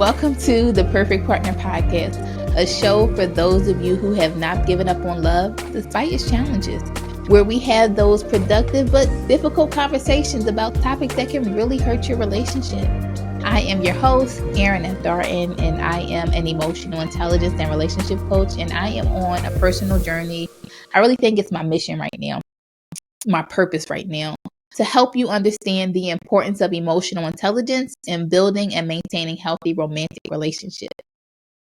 Welcome to the Perfect Partner Podcast, a show for those of you who have not given up on love despite its challenges, where we have those productive but difficult conversations about topics that can really hurt your relationship. I am your host, Erin F. Darton, and I am an emotional intelligence and relationship coach, and I am on a personal journey. I really think it's my mission right now, my purpose right now, to help you understand the importance of emotional intelligence in building and maintaining healthy romantic relationships.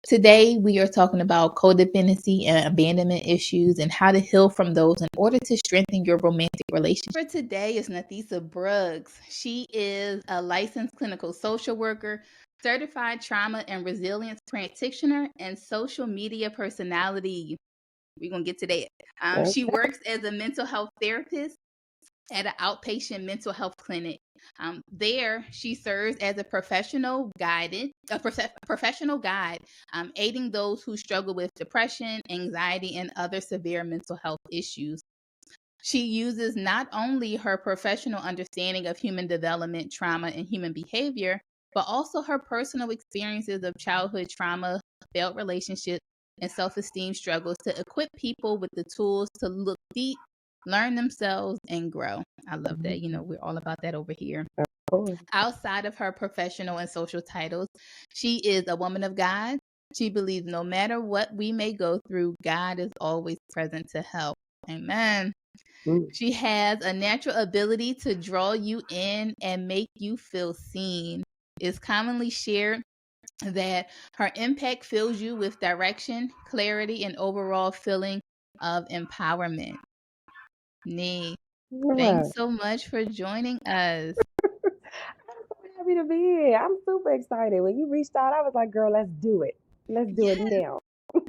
Today, we are talking about codependency and abandonment issues and how to heal from those in order to strengthen your romantic relationship. For today is Nathecia Bruggs. She is a licensed clinical social worker, certified trauma and resilience practitioner, and social media personality. We're going to get to that. She works as a mental health therapist at an outpatient mental health clinic. There, she serves as a professional guide, aiding those who struggle with depression, anxiety, and other severe mental health issues. She uses not only her professional understanding of human development, trauma, and human behavior, but also her personal experiences of childhood trauma, failed relationships, and self-esteem struggles to equip people with the tools to look deep, learn themselves, and grow. I love that. You know, we're all about that over here. Outside of her professional and social titles, she is a woman of God. She believes no matter what we may go through, God is always present to help. Amen. She has a natural ability to draw you in and make you feel seen. It's commonly shared that her impact fills you with direction, clarity, and overall feeling of empowerment. Nee, thanks so much for joining us. I'm so happy to be here. I'm super excited. When you reached out, I was like, girl, let's do it. Let's do it now.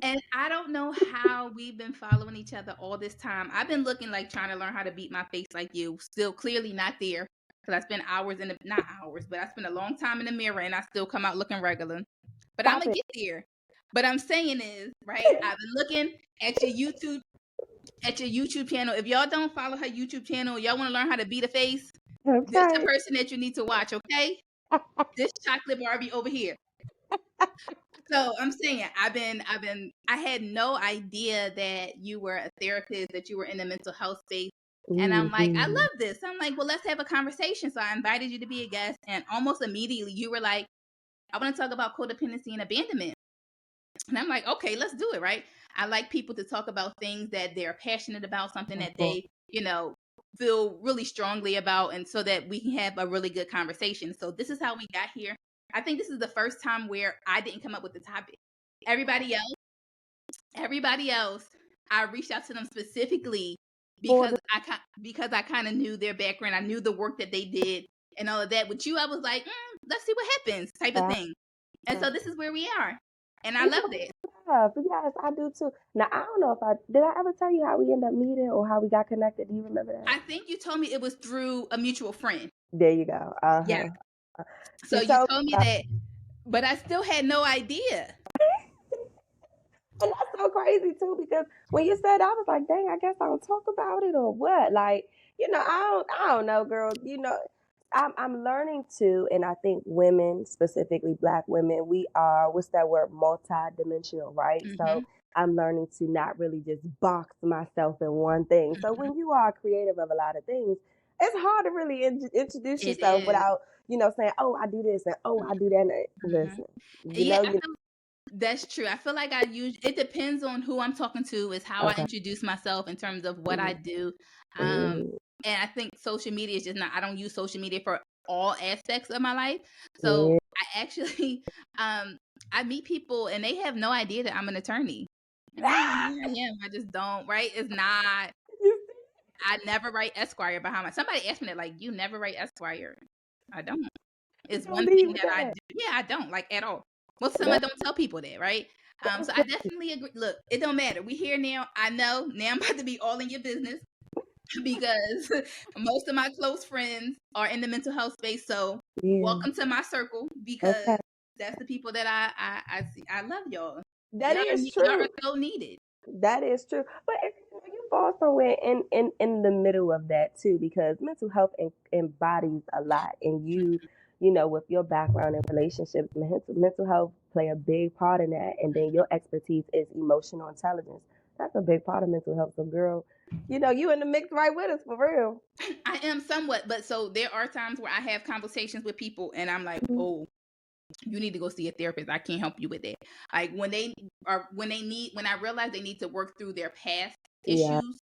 And I don't know how we've been following each other all this time. I've been looking like trying to learn how to beat my face like you. Still clearly not there. Because I spent hours not hours, but I spent a long time in the mirror and I still come out looking regular. But I'm going to get there. But I'm saying is, right, I've been looking at your YouTube channel. If y'all don't follow her YouTube channel, y'all want to learn how to beat a face, this is the person that you need to watch, okay? This chocolate Barbie over here. So I'm saying I had no idea that you were a therapist, that you were in the mental health space. And I'm like, I love this. I'm like, well, let's have a conversation. So I invited you to be a guest. And almost immediately you were like, I want to talk about codependency and abandonment. And I'm like, okay, let's do it, right? I like people to talk about things that they're passionate about, something that they, feel really strongly about, and so that we can have a really good conversation. So this is how we got here. I think this is the first time where I didn't come up with the topic. Everybody else, I reached out to them specifically because I kind of knew their background. I knew the work that they did and all of that. With you, I was like, let's see what happens, type of thing. And so this is where we are. And I love it. Yes, I do too. Now, I don't know if did I ever tell you how we ended up meeting or how we got connected? Do you remember that? I think you told me it was through a mutual friend. There you go. Yeah. So you told me that, but I still had no idea. And that's so crazy too, because when you said, I was like, dang, I guess I don't talk about it or what? Like, I don't know, girl. I'm learning to, and I think women, specifically Black women, we are, what's that word, multi-dimensional, right? So I'm learning to not really just box myself in one thing. So when you are creative of a lot of things, it's hard to really introduce yourself without, saying, oh, I do this and oh, I do that. Listen, that's true. I feel like it depends on who I'm talking to, is how I introduce myself in terms of what I do. And I think social media is just I don't use social media for all aspects of my life. So I actually, I meet people and they have no idea that I'm an attorney. And I am. I just don't, right? It's not, I never write Esquire behind my, somebody asked me that, like, you never write Esquire. I don't. It's one thing that I do. Yeah, I don't, like, at all. Most of the time, I don't tell people that, right? So I definitely agree. Look, it don't matter. We here now. I know now I'm about to be all in your business because most of my close friends are in the mental health space. So welcome to my circle, because that's the people that I see. I love y'all. That is true. Y'all are so needed. That is true. But you fall somewhere in the middle of that too, because mental health embodies a lot, and with your background in relationships, mental health play a big part in that. And then your expertise is emotional intelligence. That's a big part of mental health. So, girl, you in the mix right with us for real. I am somewhat, but so there are times where I have conversations with people and I'm like, oh, you need to go see a therapist. I can't help you with that. Like when I realize they need to work through their past Yeah. issues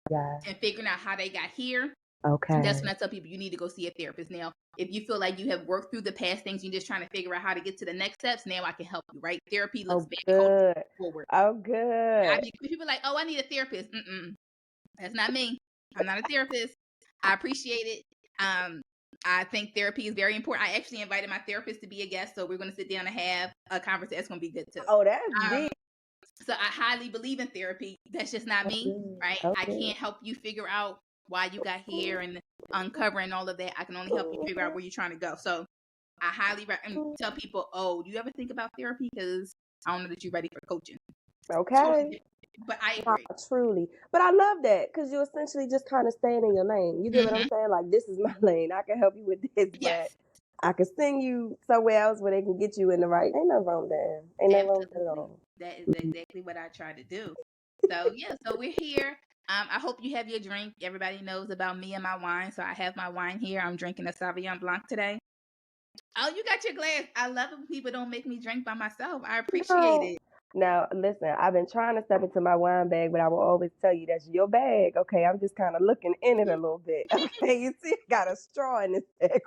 Yeah. and figuring out how they got here. Okay. That's when I tell people you need to go see a therapist. Now, if you feel like you have worked through the past things, you're just trying to figure out how to get to the next steps, now I can help you, right? Therapy looks good. forward. Oh, good. People are like, oh, I need a therapist. That's not me. I'm not a therapist. I appreciate it. I think therapy is very important. I actually invited my therapist to be a guest, so we're going to sit down and have a conversation. It's going to be good too. Oh, that's deep. So I highly believe in therapy. That's just not me, right? Okay. I can't help you figure out why you got here and uncovering all of that. I can only help you figure out where you're trying to go. So I highly tell people, oh, do you ever think about therapy? Because I don't know that you're ready for coaching. Okay. Totally, but I agree. Truly. But I love that because you're essentially just kind of staying in your lane. You get what I'm saying? Like, this is my lane. I can help you with this, yes. but I can send you somewhere else where they can get you in the right. Ain't nothing wrong there. Ain't nothing wrong with that at all. That is exactly what I try to do. So, yeah, so we're here. I hope you have your drink. Everybody knows about me and my wine. So I have my wine here. I'm drinking a Sauvignon Blanc today. Oh, you got your glass. I love it when people don't make me drink by myself. I appreciate it. Now, listen, I've been trying to step into my wine bag, but I will always tell you that's your bag. Okay, I'm just kind of looking in it a little bit. Okay, you see, I got a straw in this bag.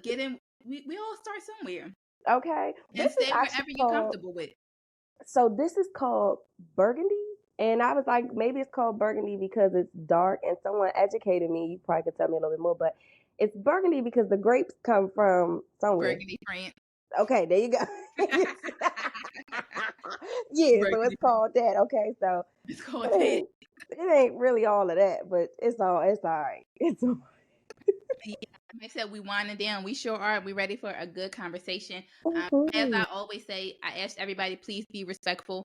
Get in. We all start somewhere. Okay. And stay wherever you're comfortable with. So this is called Burgundy. And I was like, maybe it's called Burgundy because it's dark, and someone educated me. You probably could tell me a little bit more, but it's Burgundy because the grapes come from somewhere. Burgundy, France. Okay, there you go. Yeah, Burgundy. So it's called that. Okay, so it's called that. It ain't really all of that, but it's all right. It's all right. Yeah, like I said, we winding down. We sure are. We ready for a good conversation. As I always say, I ask everybody, please be respectful.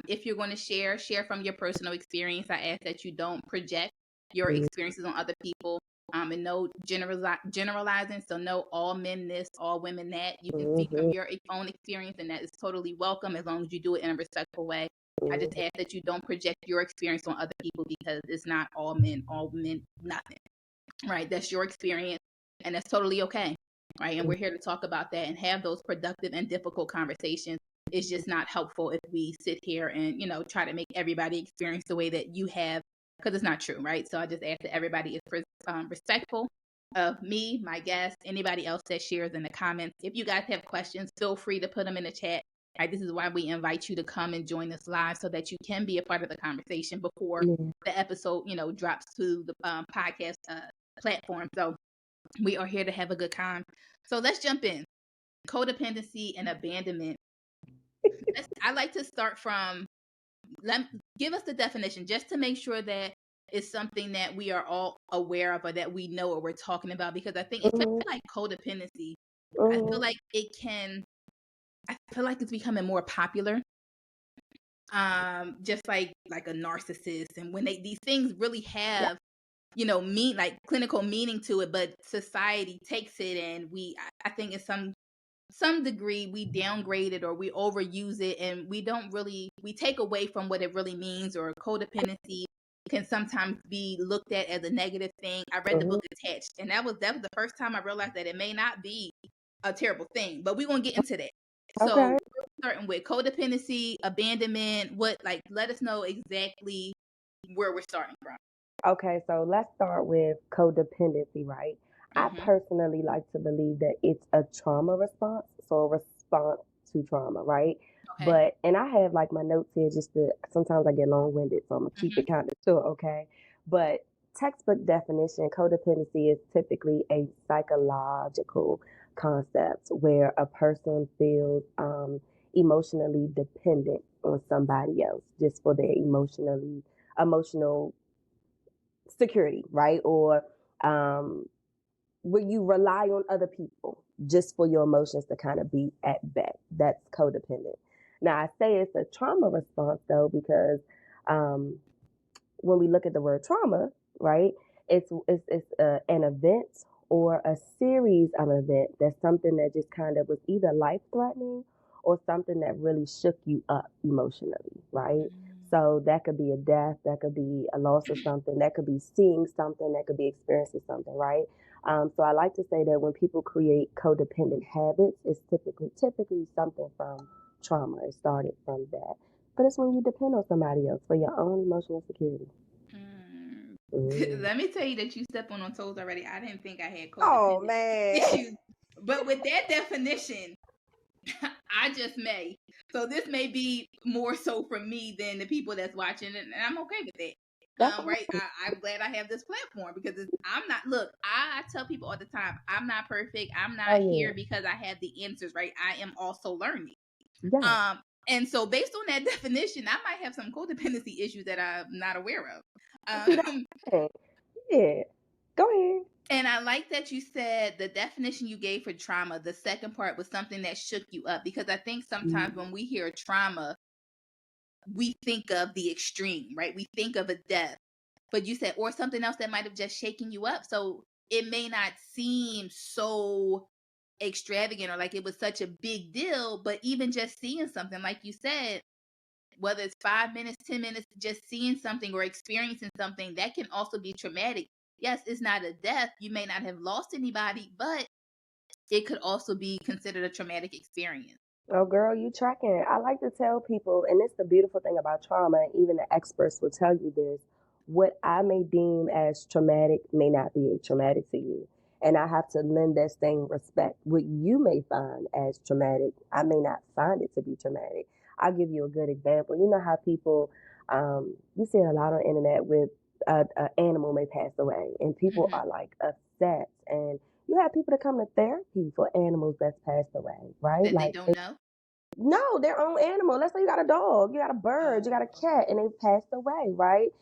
If you're going to share from your personal experience. I ask that you don't project your experiences on other people. And no generalizing. So no all men this, all women that. You can speak from your own experience, and that is totally welcome as long as you do it in a respectful way. I just ask that you don't project your experience on other people because it's not all men, nothing. Right? That's your experience, and that's totally okay. Right? And we're here to talk about that and have those productive and difficult conversations. It's just not helpful if we sit here and, try to make everybody experience the way that you have, because it's not true, right? So I just ask that everybody is respectful of me, my guests, anybody else that shares in the comments. If you guys have questions, feel free to put them in the chat. Right? This is why we invite you to come and join us live so that you can be a part of the conversation before the episode, drops to the podcast platform. So we are here to have a good time. So let's jump in. Codependency and abandonment. I like to start from, give us the definition just to make sure that it's something that we are all aware of or that we know what we're talking about, because I think especially like codependency, I feel like it's becoming more popular. Just like a narcissist, and when these things really have like clinical meaning to it, but society takes it and I think in some degree we downgrade it or we overuse it, and we take away from what it really means. Or codependency can sometimes be looked at as a negative thing. I read the book Attached, and that was the first time I realized that it may not be a terrible thing, but we're going to get into that. So we're starting with codependency, abandonment. Let us know exactly where we're starting from. Okay, so let's start with codependency, right? I personally like to believe that it's a trauma response, so a response to trauma, right? Okay. And I have my notes here sometimes I get long-winded, so I'm gonna keep it kind of short, okay? But textbook definition, codependency is typically a psychological concept where a person feels emotionally dependent on somebody else just for their emotional security, right? Or where you rely on other people just for your emotions to kind of be at bay. That's codependent. Now, I say it's a trauma response, though, because when we look at the word trauma, right, it's an event or a series of events that's something that just kind of was either life threatening or something that really shook you up emotionally, right? So that could be a death, that could be a loss of something, that could be seeing something, that could be experiencing something, right? So I like to say that when people create codependent habits, it's typically something from trauma. It started from that. But it's when you depend on somebody else for your own emotional security. Let me tell you that you step on toes already. I didn't think I had Oh codependent man. issues, but with that definition, I just may. So this may be more so for me than the people that's watching, and I'm okay with that. That's Right? I'm glad I have this platform because I'm not. Look, I tell people all the time, I'm not perfect. I'm not here because I have the answers. Right? I am also learning. Yeah. And so based on that definition, I might have some codependency issues that I'm not aware of. See that? Yeah. Go ahead. And I like that you said the definition you gave for trauma, the second part was something that shook you up, because I think sometimes when we hear trauma, we think of the extreme, right? We think of a death, but you said, or something else that might have just shaken you up. So it may not seem so extravagant or like it was such a big deal, but even just seeing something, like you said, whether it's 5 minutes, 10 minutes, just seeing something or experiencing something, that can also be traumatic. Yes, it's not a death. You may not have lost anybody, but it could also be considered a traumatic experience. Oh, girl, you tracking. I like to tell people, and it's the beautiful thing about trauma, and even the experts will tell you this. What I may deem as traumatic may not be traumatic to you. And I have to lend that same respect. What you may find as traumatic, I may not find it to be traumatic. I'll give you a good example. You know how people, you see it a lot on the internet with an animal may pass away, and people are like upset. And you have people that come to therapy for animals that's passed away, right? That they Like, don't know. no, their own animal. Let's say you got a dog, you got a bird, you got a cat, and they passed away, right?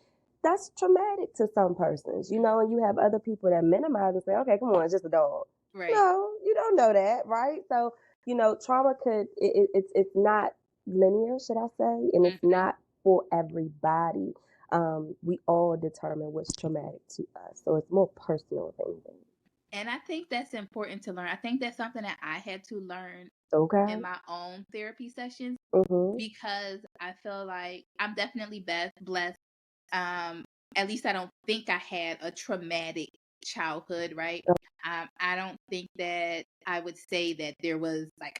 That's traumatic to some persons, and you have other people that minimize and say, okay, come on, it's just a dog. Right. No, you don't know that, right? So, trauma it's not linear, should I say, and it's not for everybody. We all determine what's traumatic to us, so it's more personal than anything. And I think that's important to learn. I think that's something that I had to learn in Okay. my own therapy sessions, Mhm. because I feel like I'm definitely blessed. At least I don't think I had a traumatic childhood, right? I don't think that I would say that there was like,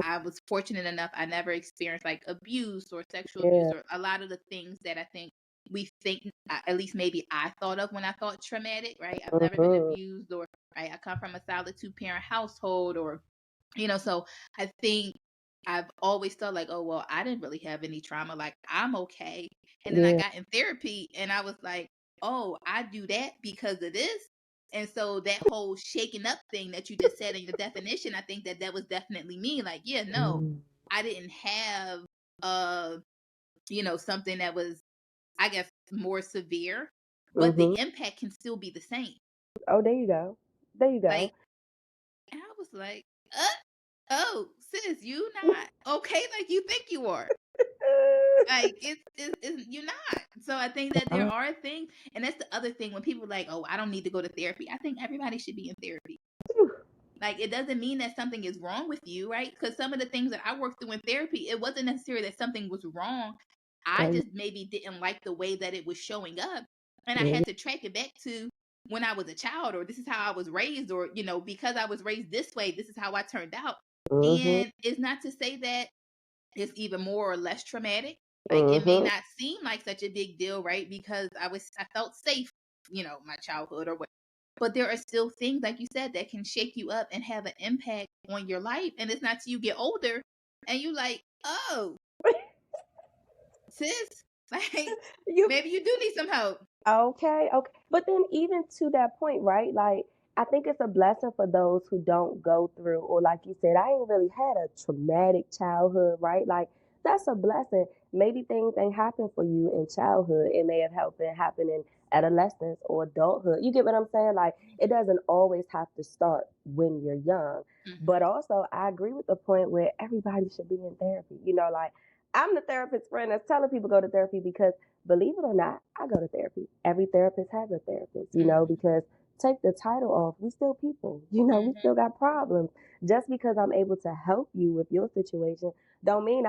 I was fortunate enough I never experienced like abuse or sexual abuse Yeah. or a lot of the things that I think we think, at least maybe I thought of when I thought traumatic, right? I've never been Mhm. abused, or right, I come from a solid 2 parent household, or so I think I've always felt like, oh well, I didn't really have any trauma, like I'm okay. And then I Yeah. got in therapy and I was like, oh, I do that because of this. And so that whole shaking up thing that you just said in your definition, I think that was definitely me. Like, yeah, no, Mm. I didn't have something that was, I guess, more severe, but Mhm. the impact can still be the same. Oh, there you go. There you Like, go. and I was like, oh, sis, you not okay like you think you are. Like it's you're not. So I think that there are things, and that's the other thing when people are like, oh, I don't need to go to therapy. I think everybody should be in therapy. Like, it doesn't mean that something is wrong with you, right? Because some of the things that I worked through in therapy, it wasn't necessarily that something was wrong. I Oh, just maybe didn't like the way that it was showing up. And I yeah. had to track it back to when I was a child, or this is how I was raised, or, because I was raised this way, this is how I turned out. Mhm. And it's not to say that it's even more or less traumatic. Like, it may Mhm. not seem like such a big deal, right? Because I felt safe, my childhood or what. But there are still things, like you said, that can shake you up and have an impact on your life. And it's not till you get older and you like, oh, sis, like You maybe you do need some help. okay? Okay. But then even to that point, right? Like I think it's a blessing for those who don't go through, or like you said, I ain't really had a traumatic childhood, right? Like that's a blessing. Maybe things ain't happened for you in childhood. It may have helped it happen in adolescence or adulthood. You get what I'm saying? Like it doesn't always have to start when you're young. But Mm-hmm. also I agree with the point where everybody should be in therapy. Like I'm the therapist friend that's telling people go to therapy because believe it or not, I go to therapy. Every therapist has a therapist, Mm-hmm. because take the title off. We still people. You know, we Mm-hmm. still got problems. Just because I'm able to help you with your situation don't mean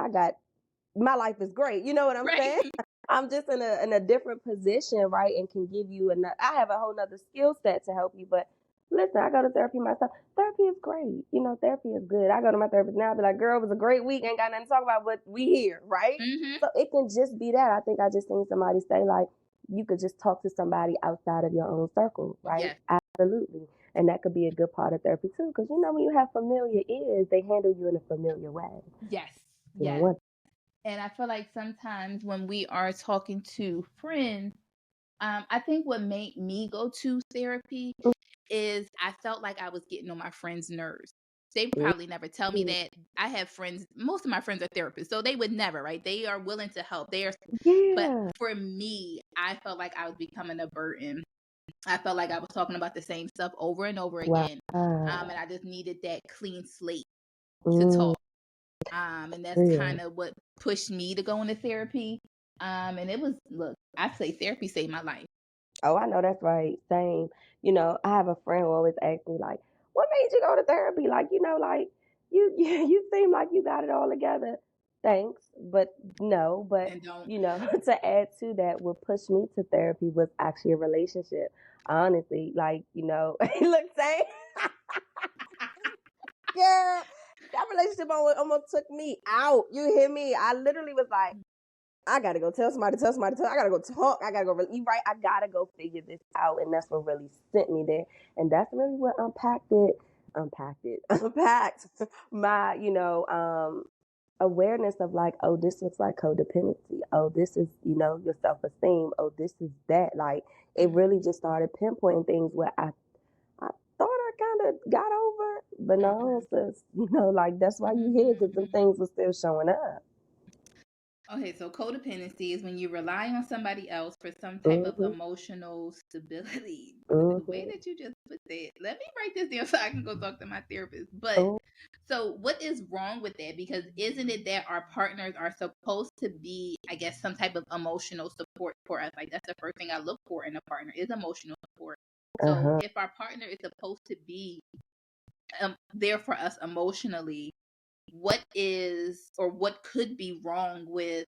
my life is great. You know what I'm saying? Right. I'm just in a different position, right? And can give you I have a whole nother skill set to help you. But listen, I go to therapy myself. Therapy is great. You know, therapy is good. I go to my therapist now, be like, girl, it was a great week. Ain't got nothing to talk about, but we here, right? Mm-hmm. So it can just be that. I think I just seen somebody say, like, you could just talk to somebody outside of your own circle, right? Yes. Absolutely. And that could be a good part of therapy too. Because you know, when you have familiar ears, they handle you in a familiar way. Yes. You don't Yes. want And I feel like sometimes when we are talking to friends, I think what made me go to therapy is I felt like I was getting on my friends' nerves. They would probably never tell me that. I have friends, most of my friends are therapists, so they would never, right? They are willing to help. But Yeah. for me, I felt like I was becoming a burden. I felt like I was talking about the same stuff over and over Wow. again. And I just needed that clean slate to Mm, talk. And that's real. kind of what pushed me to go into therapy. And it was, look, I say therapy saved my life. Oh, I know that's right. Same. You know, I have a friend who always asks me like, "What made you go to therapy?" Like, you know, like you seem like you got it all together. Thanks, but no. But And don't. you know, to add to that, what pushed me to therapy was actually a relationship. Honestly, like you know, look, same. Girl, that relationship almost took me out. You hear me? I literally was like, I gotta go tell somebody, I gotta go talk, I gotta go, you right, I gotta go figure this out. And that's what really sent me there. And that's really what unpacked my, awareness of like, oh, this looks like codependency. Oh, this is, your self esteem. Oh, this is that. Like, it really just started pinpointing things where I thought I kind of got over, but no, sis, like that's why you here, because some things were still showing up. Okay, so codependency is when you rely on somebody else for some type of Mm-hmm. emotional stability. The way Mm-hmm. that you just put that, let me write this down so I can go talk to my therapist. But Oh, so, what is wrong with that? Because isn't it that our partners are supposed to be, I guess, some type of emotional support for us? Like, that's the first thing I look for in a partner is emotional support. So, uh-huh. if our partner is supposed to be there for us emotionally, what is or what could be wrong with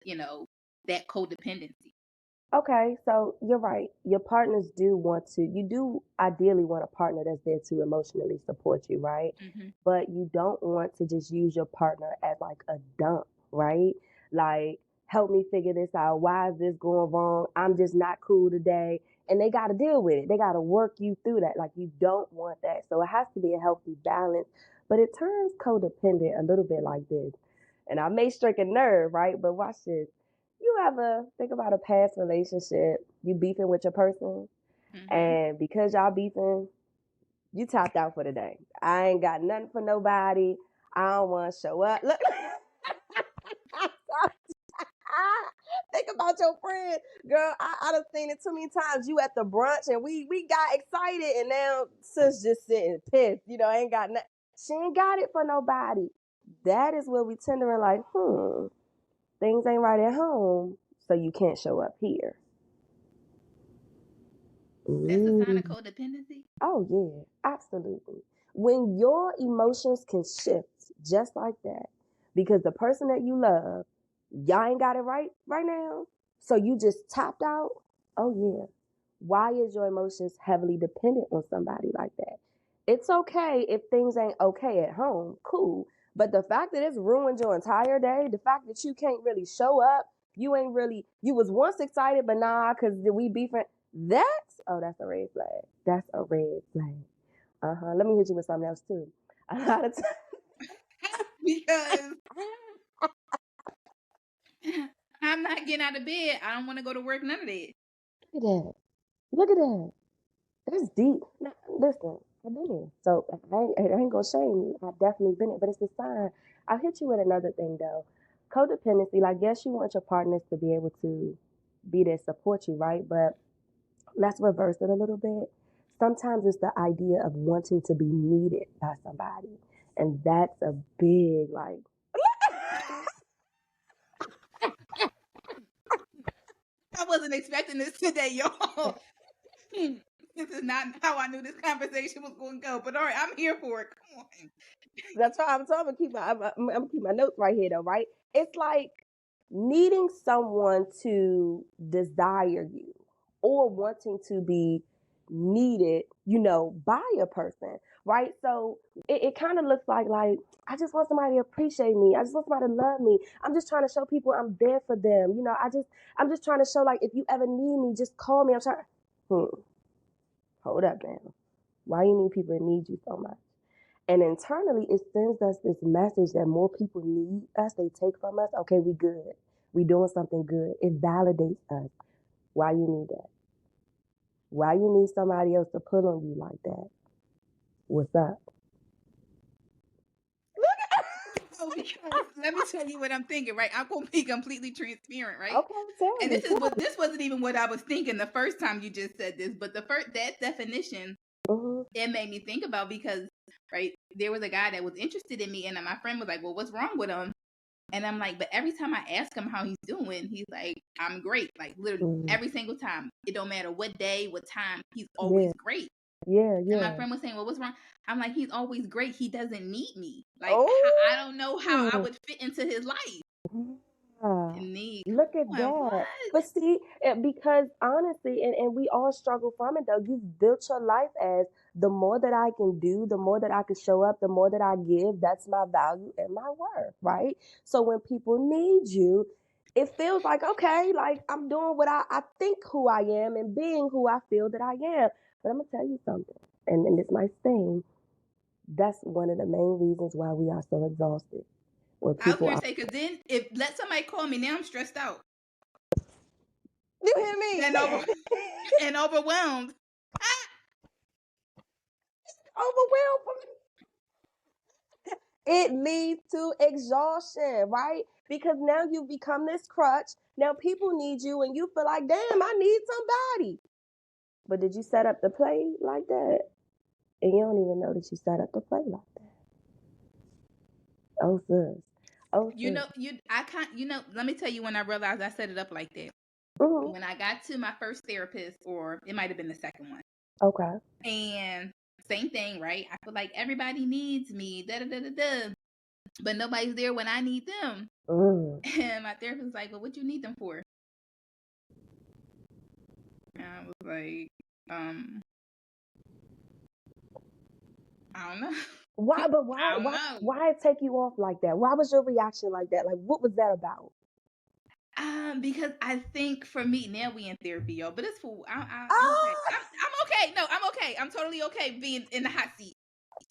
that codependency? Okay, so you're right. Your partners you do ideally want a partner that's there to emotionally support you, right? Mm-hmm. But you don't want to just use your partner as like a dump, right? Like, help me figure this out. Why is this going wrong? I'm just not cool today. And they got to deal with it. They got to work you through that. Like, you don't want that. So it has to be a healthy balance. But it turns codependent a little bit like this. And I may strike a nerve, right? But watch this. You ever think about a past relationship, you beefing with your person, Mm-hmm. and because y'all beefing, you tapped out for the day. I ain't got nothing for nobody. I don't want to show up. Look, think about your friend, girl. I done seen it too many times. You at the brunch and we got excited, and now sis just sitting pissed. Ain't got nothing. She ain't got it for nobody. That is where we tend to like, things ain't right at home, so you can't show up here. That's a sign Mm. of codependency. Oh, yeah, absolutely. When your emotions can shift just like that, because the person that you love, y'all ain't got it right now, so you just tapped out. Oh, yeah. Why is your emotions heavily dependent on somebody like that? It's okay if things ain't okay at home, cool. But the fact that it's ruined your entire day, the fact that you can't really show up, you was once excited, but nah, because we beefing. That's a red flag. That's a red flag. Let me hit you with something else too. A lot of Because I'm not getting out of bed. I don't want to go to work. None of that. Look at that. Look at that. That's deep. Now, listen, I've been here. So I ain't gonna shame you. I've definitely been it, but it's a sign. I'll hit you with another thing though. Codependency, like, yes, you want your partners to be able to be there, support you, right? But let's reverse it a little bit. Sometimes it's the idea of wanting to be needed by somebody. And that's a big, like, I wasn't expecting this today, y'all. This is not how I knew this conversation was going to go. But all right, I'm here for it. Come on. That's why I'm talking. I'm gonna keep my notes right here, though. Right? It's like needing someone to desire you, or wanting to be needed, by a person, right? So it kind of looks like I just want somebody to appreciate me. I just want somebody to love me. I'm just trying to show people I'm there for them. I'm just trying to show, like, if you ever need me, just call me. I'm trying. Hold up now. Why you need people to need you so much? And internally, it sends us this message that more people need us. They take from us. Okay, we good. We doing something good. It validates us. Why you need that? Why you need somebody else to pull on you like that? What's up? So because let me tell you what I'm thinking, right? I'm gonna be completely transparent, right? Okay, tell And me. this wasn't even what I was thinking the first time you just said this, but that definition, it made me think about, because right, there was a guy that was interested in me, and my friend was like, well, what's wrong with him? And I'm like, but every time I ask him how he's doing, he's like, I'm great. Like, literally every single time. It don't matter what day, what time, he's always great. Yeah. And my friend was saying, well, what's wrong? I'm like, he's always great. He doesn't need me. Like, I don't know how I would fit into his life. Look at that. What? But see, because honestly, and we all struggle from it, though. You've built your life as, the more that I can do, the more that I can show up, the more that I give, that's my value and my worth, right? So when people need you, it feels like, okay, like I'm doing what I think who I am and being who I feel that I am. But I'm going to tell you something, and this might sting. That's one of the main reasons why we are so exhausted. I was going to say, because then if let somebody call me, now I'm stressed out. You hear me? And overwhelmed. Overwhelmed. It leads to exhaustion, right? Because now you become this crutch. Now people need you, and you feel like, damn, I need somebody. But did you set up the play like that? And you don't even know that you set up the play like that. Oh, sis. Let me tell you when I realized I set it up like that. When I got to my first therapist, or it might have been the second one. Okay. And same thing, right? I feel like everybody needs me, but nobody's there when I need them. And my therapist was like, well, what you need them for? And I was like, I don't know. Why it take you off like that? Why was your reaction like that? Like, what was that about? Because I think for me, now we in therapy, yo, but it's cool. I'm okay. I'm okay. No, I'm okay. I'm totally okay being in the hot seat.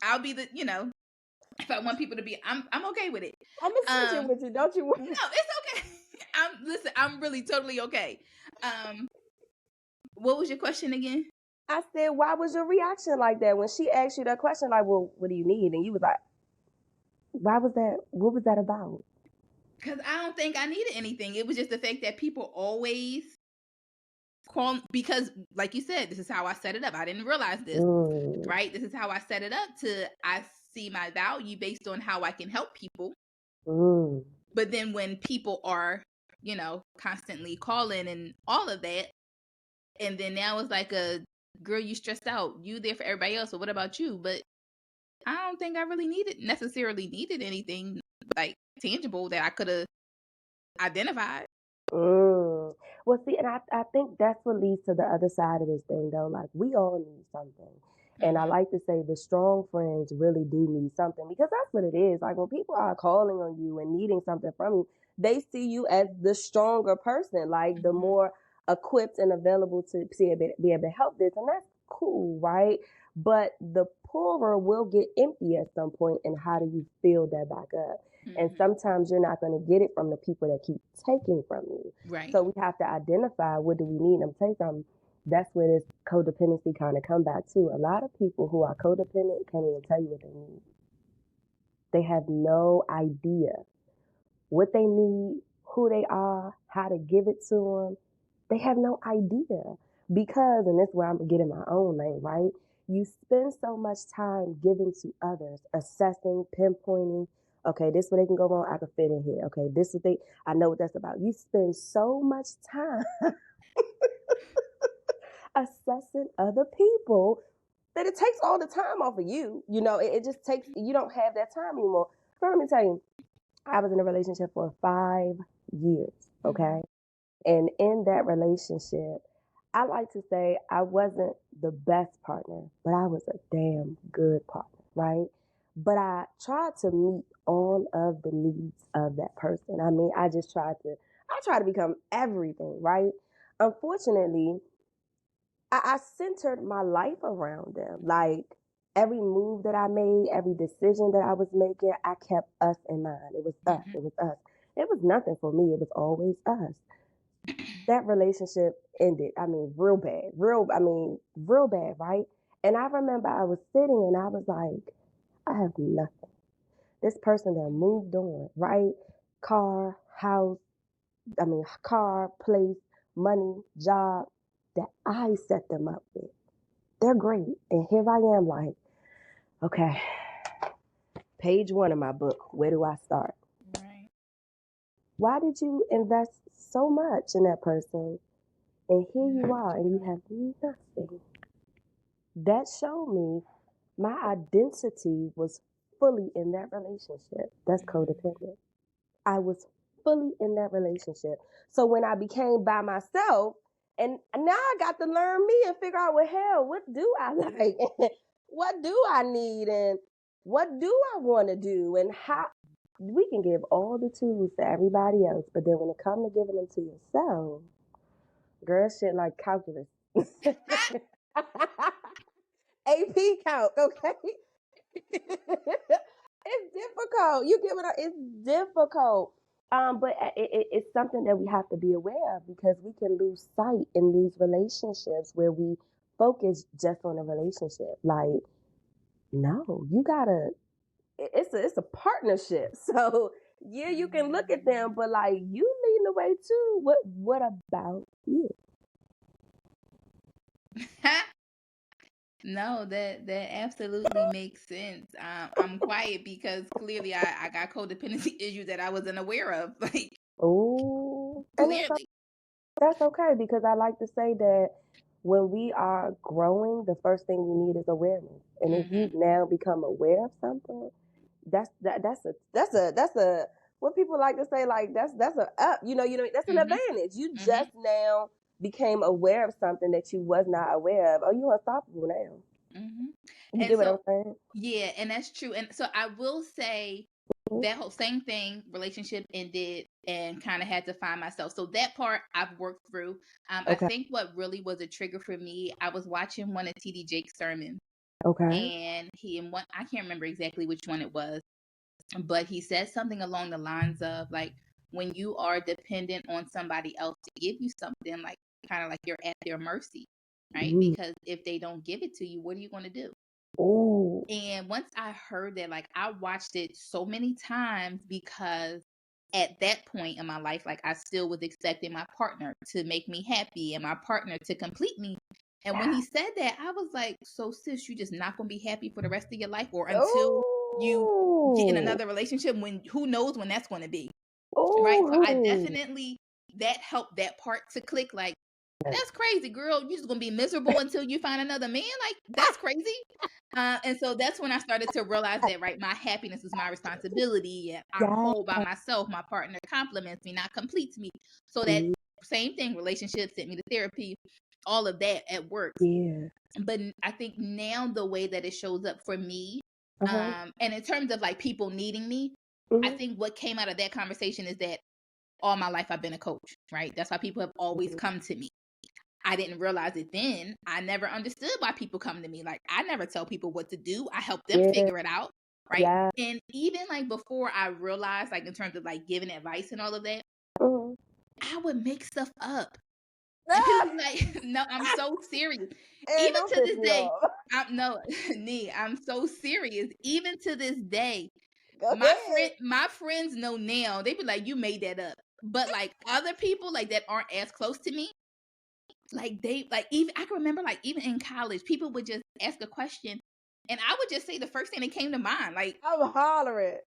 I'll be the, if I want people to be, I'm okay with it. I'm associated with you, don't you? No, it's okay. I'm really totally okay. What was your question again? I said, why was your reaction like that when she asked you that question? Like, well, what do you need? And you was like, why was that? What was that about? Because I don't think I needed anything. It was just the fact that people always call, because like you said, this is how I set it up. I didn't realize this, right? This is how I set it up I see my value based on how I can help people. But then when people are, constantly calling and all of that, and then now it's like girl, you stressed out. You there for everybody else. So what about you? But I don't think I really necessarily needed anything like tangible that I could have identified. Well, see, and I think that's what leads to the other side of this thing, though. Like, we all need something. And I like to say the strong friends really do need something, because that's what it is. Like, when people are calling on you and needing something from you, they see you as the stronger person, like the more equipped and available to be able to help this. And that's cool, right? But the poorer will get empty at some point. And how do you fill that back up? And sometimes you're not going to get it from the people that keep taking from you. Right. So we have to identify, what do we need? I'm telling you something. That's where this codependency kind of come back to. A lot of people who are codependent can't even tell you what they need. They have no idea what they need, who they are, how to give it to them. They have no idea, because, and this is where I'm getting my own lane, right? You spend so much time giving to others, assessing, pinpointing. Okay, this is where they can go wrong. I can fit in here. Okay, this is what I know what that's about. You spend so much time. assessing other people, that it takes all the time off of you. It just takes, you don't have that time anymore. So let me tell you, I was in a relationship for 5 years, okay? And in that relationship, I like to say I wasn't the best partner, but I was a damn good partner, right? But I tried to meet all of the needs of that person. I mean, I try to become everything, right? Unfortunately, I centered my life around them. Like every move that I made, every decision that I was making, I kept us in mind. It was us. It was us. It was nothing for me. It was always us. That relationship ended. I mean, real bad. Real bad, right? And I remember I was sitting and I was like, I have nothing. This person that moved on, right? Car, house, car, place, money, job that I set them up with. They're great. And here I am like, okay, page 1 of my book. Where do I start? Right. Why did you invest so much in that person? And here you are and you have nothing. That showed me my identity was fully in that relationship. That's codependent. I was fully in that relationship. So when I became by myself, and now I got to learn me and figure out, well, hell, what do I like? What do I need? And what do I want to do? And how we can give all the tools to everybody else, but then when it comes to giving them to yourself, girl, shit like calculus. AP count, okay? It's difficult. You give it a, it's difficult. But it's something that we have to be aware of because we can lose sight in these relationships where we focus just on a relationship. Like, no, you gotta. It's a partnership. So yeah, you can look at them, but like you leading the way too. What about you? No, that absolutely makes sense. I'm quiet because clearly I got codependency issues that I wasn't aware of. Like Oh, and clearly. that's okay because I like to say that when we are growing, the first thing we need is awareness. And if you now become aware of something, that's a what people like to say, like that's a up. That's an advantage. You just now became aware of something that you was not aware of. Oh, you're unstoppable now. You And get what so I'm saying? yeah, and that's true. And so I will say that whole same thing, relationship ended and kind of had to find myself. So that part I've worked through. I Okay. think what really was a trigger for me, I was watching one of TD Jake's sermons, Okay. and I can't remember exactly which one it was, but he said something along the lines of like, when you are dependent on somebody else to give you something, like kind of like you're at their mercy, right? Mm. Because if they don't give it to you, what are you going to do? Oh. And once I heard that, like I watched it so many times because at that point in my life, like I still was expecting my partner to make me happy and my partner to complete me. And when he said that, I was like, so sis, you just not gonna be happy for the rest of your life or until you get in Oh. another relationship, when who knows when that's gonna be. Right. So I Oh. definitely, that helped that part to click. Like, that's crazy, girl. You're just gonna be miserable until you find another man. Like, that's crazy. And so that's when I started to realize that, right, my happiness is my responsibility. And I'm Yeah. whole by myself. My partner compliments me, not completes me. So that same thing, relationships sent me to therapy, all of that at work. Yeah. But I think now the way that it shows up for me, and in terms of like people needing me, I think what came out of that conversation is that all my life I've been a coach, right? That's why people have always come to me. I didn't realize it then. I never understood why people come to me. Like, I never tell people what to do. I help them Yeah. figure it out, right? Yeah. And even like before I realized, like in terms of like giving advice and all of that, I would make stuff up. And people be like, no, I'm so serious. And Even don't to piss this me day, off. I'm so serious. Even to this day, Go ahead. my friends know now. They be like, you made that up. But like other people like that aren't as close to me, like they like, even I can remember like even in college, people would just ask a question and I would just say the first thing that came to mind. Like, I'm hollering.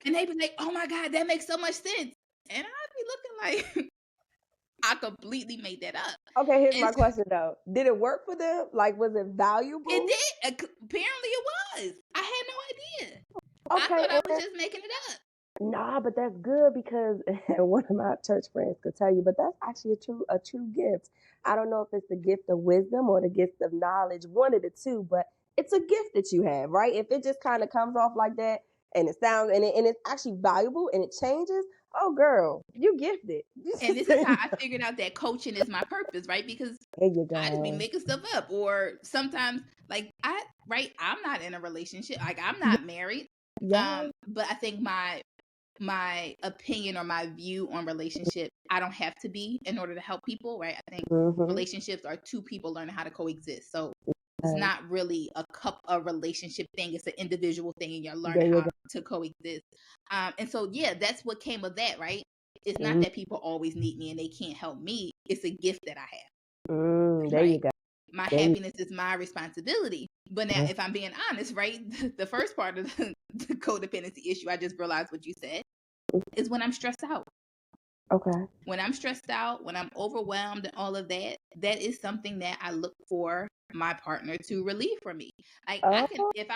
and they'd be like, oh my God, that makes so much sense. And I'd be looking like I completely made that up. Okay, here's And my question though. Did it work for them? Like, was it valuable? it did. Apparently it was. I had no idea. I Okay, thought I was just making it up. nah, but that's good because one of my church friends could tell you, but that's actually a true gift. I don't know if it's the gift of wisdom or the gift of knowledge, one of the two, but it's a gift that you have, right? If it just kind of comes off like that and it sounds and it's actually valuable and it changes, oh girl, you gifted. And this is how I figured out that coaching is my purpose, right? Because There you I just be go. making stuff up, or sometimes like I'm not in a relationship, like I'm not married. Yeah. But I think my opinion or my view on relationship, I don't have to be in order to help people, right? I think Mm-hmm. relationships are two people learning how to coexist. So it's Right. not really a relationship thing. It's an individual thing, and you're There learning you how go. to coexist. And so yeah, that's what came of that, right? It's not Mm, that people always need me and they can't help me. It's a gift that I have, there you right? go. My There you happiness is my responsibility. But now, go. if I'm being honest, right, the first part of the codependency issue, I just realized what you said, is when I'm stressed out. Okay. When I'm stressed out, when I'm overwhelmed and all of that, that is something that I look for my partner to relieve for me. Like I Oh, can, if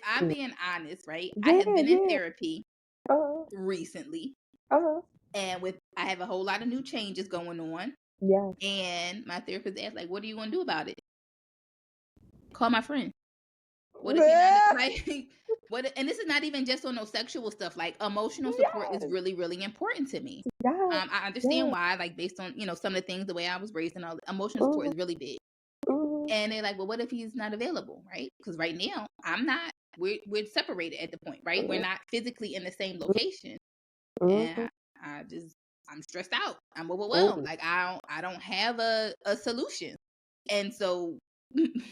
I'm being honest, right, I yeah, have been in yeah. therapy Uh-huh. recently, Uh-huh. and I have a whole lot of new changes going on. Yeah. And my therapist asked, like, what are you going to do about it? Call my friend. What if you're not Yeah. like what? And this is not even just on no sexual stuff. Like emotional support is Yes. really, really important to me. Yes. I understand Yes. why, like based on some of the things, the way I was raised, and all, emotional support Mm-hmm. is really big. Mm-hmm. And they're like, well, what if he's not available, right? Because right now I'm not. We're separated at the point, right? We're not physically in the same location, Mm-hmm. and I'm stressed out. I'm overwhelmed. Mm-hmm. Like I don't have a solution. And so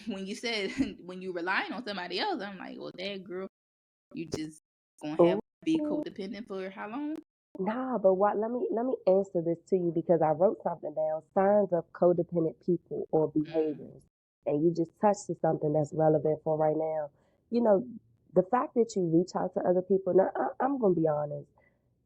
when you said when you relying on somebody else, I'm like, well, dang girl, you just gonna have be Mm-hmm. codependent for how long? Nah, but what? Let me answer this to you because I wrote something down: signs of codependent people or Mm, behaviors, and you just touched to something that's relevant for right now. You know, the fact that you reach out to other people. Now, I'm gonna be honest.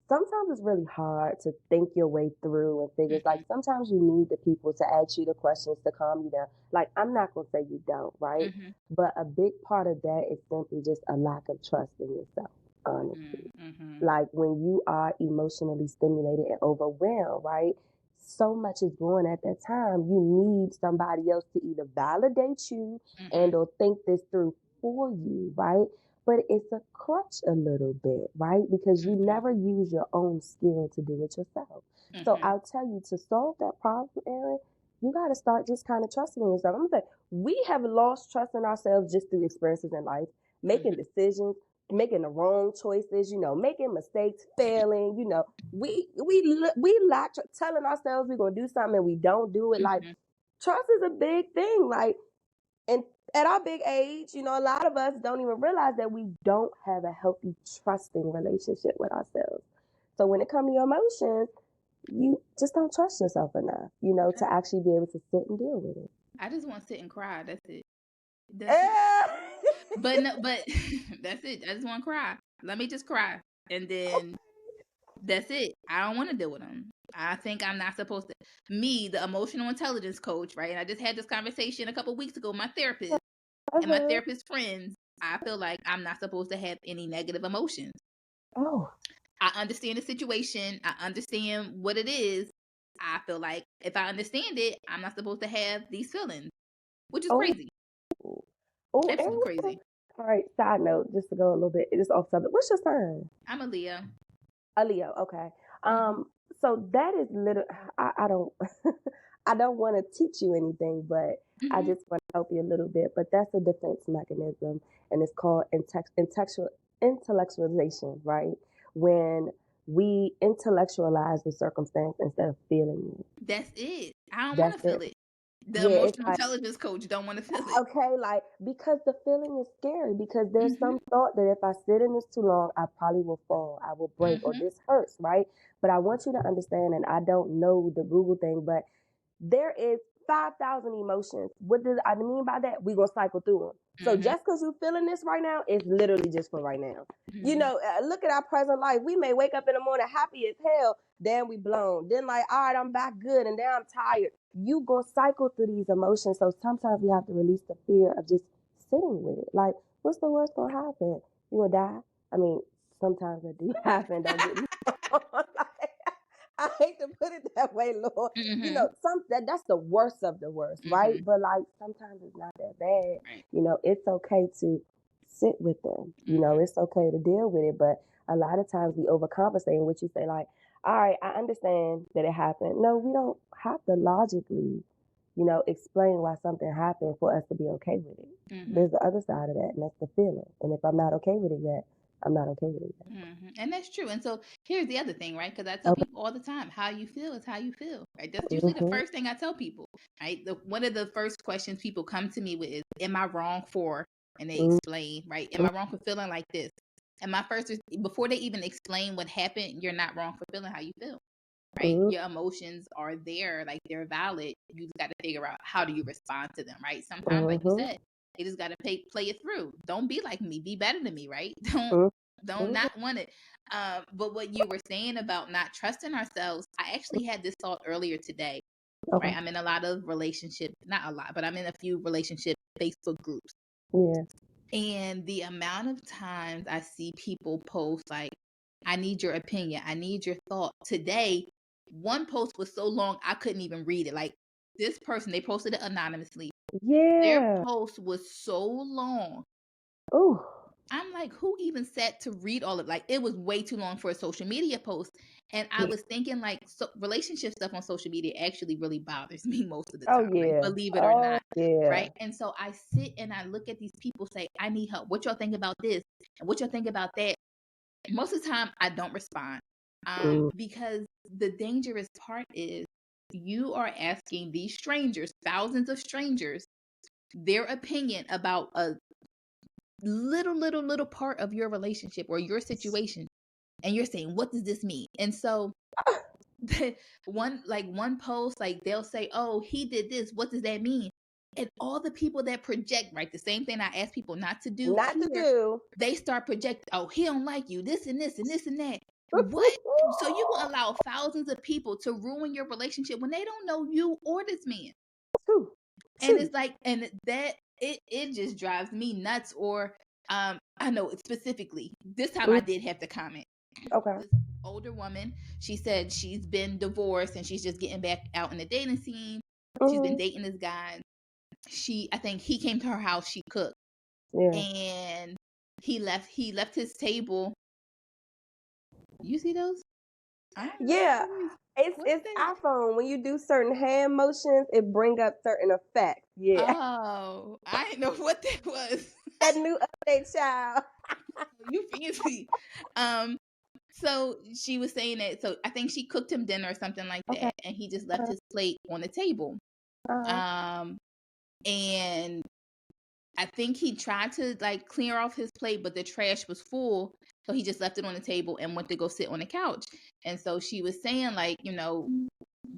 Sometimes it's really hard to think your way through and figure. mm-hmm, Like sometimes you need the people to ask you the questions to calm you down. Like I'm not gonna say you don't, right? mm-hmm, But a big part of that is simply just a lack of trust in yourself, honestly. mm-hmm, Like when you are emotionally stimulated and overwhelmed, right? So much is going at that time. You need somebody else to either validate you mm-hmm, and or think this through for you, right? But it's a crutch a little bit, right? Because you mm-hmm, never use your own skill to do it yourself. So mm-hmm, I'll tell you to solve that problem, Aaron, you got to start just kind of trusting in yourself. I'm gonna say we have lost trust in ourselves just through experiences in life, making mm-hmm. decisions, making the wrong choices, making mistakes, failing, we lack telling ourselves we're gonna do something and we don't do it. Like Mm-hmm. trust is a big thing. Like, and at our big age, a lot of us don't even realize that we don't have a healthy, trusting relationship with ourselves. So when it comes to your emotions, you just don't trust yourself enough, to actually be able to sit and deal with it. I just want to sit and cry. That's it. That's it. Eh. But no, but that's it. I just want to cry. Let me just cry, and then that's it. I don't want to deal with them. I think I'm not supposed to. Me, the emotional intelligence coach, right? And I just had this conversation a couple weeks ago with my therapist and my Uh-huh. therapist friends. I feel like I'm not supposed to have any negative emotions. Oh. I understand the situation. I understand what it is. I feel like if I understand it, I'm not supposed to have these feelings, which is Oh. crazy. Oh, Absolutely Aaron. crazy. All right, side note, just to go a little bit, just off subject. What's your sign? I'm a Leo. A Leo. Okay. Mm-hmm. So that is little. I don't. I don't want to teach you anything, but I Mm-hmm. just want to help you a little bit. But that's a defense mechanism, and it's called intellectualization, right? When we intellectualize the circumstance instead of feeling it. That's it. I don't want That's to feel it. it. The Yeah, it's emotional like, intelligence coach don't want to feel it. okay, like, because the feeling is scary, because there's Mm-hmm. some thought that if I sit in this too long, I probably will fall, I will break, or Mm-hmm. this hurts, right? But I want you to understand, and I don't know the Google thing, but there is 5,000 emotions. What does I mean by that? We're going to cycle through them. So just because you're feeling this right now, it's literally just for right now. You know, look at our present life. We may wake up in the morning happy as hell. Then we blown. Then like, all right, I'm back good. And then I'm tired. You going to cycle through these emotions. So sometimes we have to release the fear of just sitting with it. Like, what's the worst going to happen? You going to die? I mean, sometimes it do happen. Don't get me wrong. Like, I hate to put it that way, Lord. You know, that's the worst of the worst, right? But like sometimes it's not that bad. Right. You know, it's okay to sit with them. You know, it's okay to deal with it. But a lot of times we overcompensate, and what you say, like, all right, I understand that it happened. No, we don't have to logically, you know, explain why something happened for us to be okay with it. There's the other side of that, and that's the feeling. And if I'm not okay with it yet, I'm not okay with it yet. And that's true. And so here's the other thing, right? Because I tell people all the time, how you feel is how you feel, right? That's usually the first thing I tell people, right? One of the first questions people come to me with is, am I wrong for? And they explain, right? Am I wrong for feeling like this? And my first, before they even explain what happened, you're not wrong for feeling how you feel, right? Your emotions are there, like they're valid. You just got to figure out how do you respond to them, right? Sometimes, like you said, you just got to play it through. Don't be like me. Be better than me, right? Don't not want it. But what you were saying about not trusting ourselves, I actually had this thought earlier today, right? I'm in a lot of relationship, not a lot, but I'm in a few relationship Facebook groups. Yeah. And the amount of times I see people post like, I need your opinion. I need your thought. Today, one post was so long, I couldn't even read it. Like this person, they posted it anonymously. Yeah. Their post was so long. Ooh. I'm like, who even sat to read all of it? Like, it was way too long for a social media post. And I was thinking, like, so relationship stuff on social media actually really bothers me most of the time, right? Believe it or not, right? And so I sit and I look at these people say, I need help. What y'all think about this? And what y'all think about that? Most of the time, I don't respond because the dangerous part is you are asking these strangers, thousands of strangers, their opinion about a little part of your relationship or your situation, and you're saying, what does this mean? And so one post, like they'll say, oh, he did this, what does that mean? And all the people that project, right, the same thing I ask people not to do, they start projecting, oh, he don't like you, this and this and this and that. What? So you will allow thousands of people to ruin your relationship when they don't know you or this man. And it's like, and that it just drives me nuts. Or I know specifically this time I did have to comment. This older woman, she said she's been divorced and she's just getting back out in the dating scene. She's been dating this guy. I think he came to her house, she cooked. And he left his table. You see those? Yeah. It's iPhone. When you do certain hand motions, it bring up certain effects. Yeah. Oh, I didn't know what that was. That new update, child. You fancy. So she was saying that, so I think she cooked him dinner or something like that, and he just left his plate on the table. And I think he tried to like clear off his plate, but the trash was full. So he just left it on the table and went to go sit on the couch. And so she was saying, like, you know,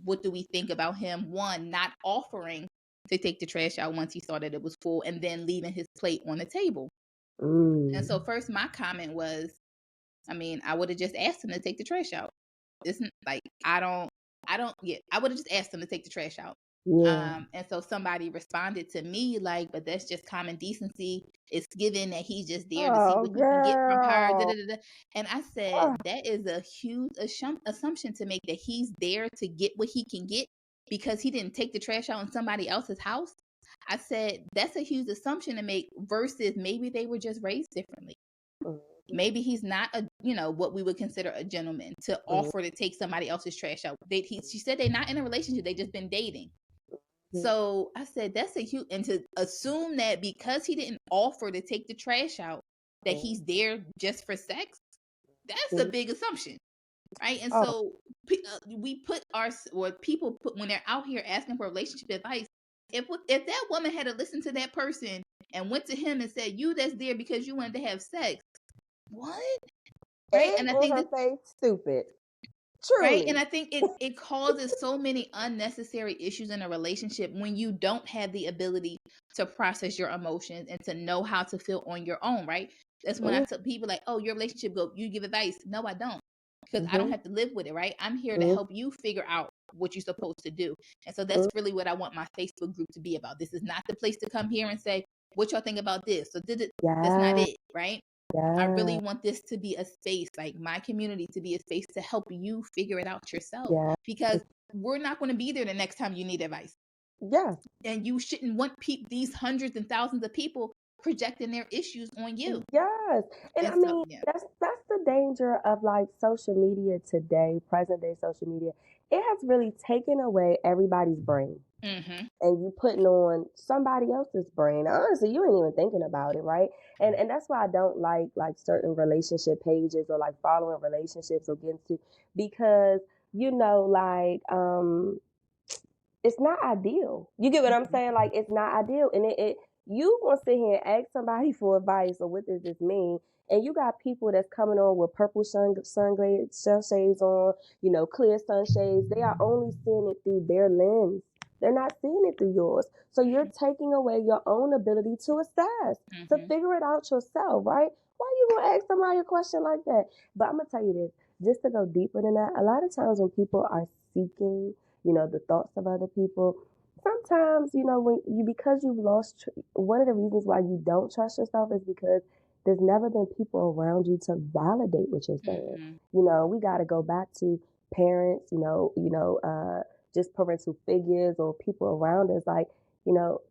what do we think about him? One, not offering to take the trash out once he saw that it was full, and then leaving his plate on the table. And so first my comment was, I mean, I would have just asked him to take the trash out. It's like, I would have just asked him to take the trash out. And so somebody responded to me like, but that's just common decency. It's given that he's just there to see what he can get from her. Da, da, da, da. And I said, that is a huge assumption to make, that he's there to get what he can get because he didn't take the trash out in somebody else's house. I said, that's a huge assumption to make versus maybe they were just raised differently. Maybe he's not what we would consider a gentleman to offer to take somebody else's trash out. She said they're not in a relationship. They just been dating. So I said, that's a huge, and to assume that because he didn't offer to take the trash out, that he's there just for sex, that's a big assumption, right? And so people put, when they're out here asking for relationship advice, if that woman had to listen to that person and went to him and said, you that's there because you wanted to have sex, what? Right? And I think stupid. Right. And Truly. I think it causes so many unnecessary issues in a relationship when you don't have the ability to process your emotions and to know how to feel on your own. Right. That's when I Mm, tell people like, oh, your relationship go, you give advice. No, I don't. Because I don't mhm, have to live with it. Right. I'm here to mm, help you figure out what you're supposed to do. And so that's mm. really what I want my Facebook group to be about. This is not the place to come here and say, what y'all think about this? So did it, that's not Yeah, it. Right. I really yeah, want this to be a space, like my community to be a space to help you figure it out yourself, yeah, because we're not going to be there the next time you need advice. yeah. And you shouldn't want these hundreds and thousands of people projecting their issues on you. Yes. And I And so, mean, yeah. that's the danger of like social media today, present day social media. It has really taken away everybody's brain. Mm-hmm. And you putting on somebody else's brain. Honestly, you ain't even thinking about it, right? And that's why I don't like certain relationship pages or like following relationships or getting to, because it's not ideal. You get what I'm Mm-hmm. saying? Like it's not ideal, and it you gonna sit here and ask somebody for advice or what does this mean? And you got people that's coming on with purple sunshades on, clear sunshades. They are only seeing it through their lens. They're not seeing it through yours. So you're taking away your own ability to assess, to Mm-hmm. figure it out yourself, right? Why you gonna ask somebody a question like that? But I'm gonna tell you this, just to go deeper than that. A lot of times when people are seeking the thoughts of other people. Sometimes, when because you've lost, one of the reasons why you don't trust yourself is because there's never been people around you to validate what you're saying. Mm-hmm. We got to go back to parents, just parental figures or people around us. Like, you know,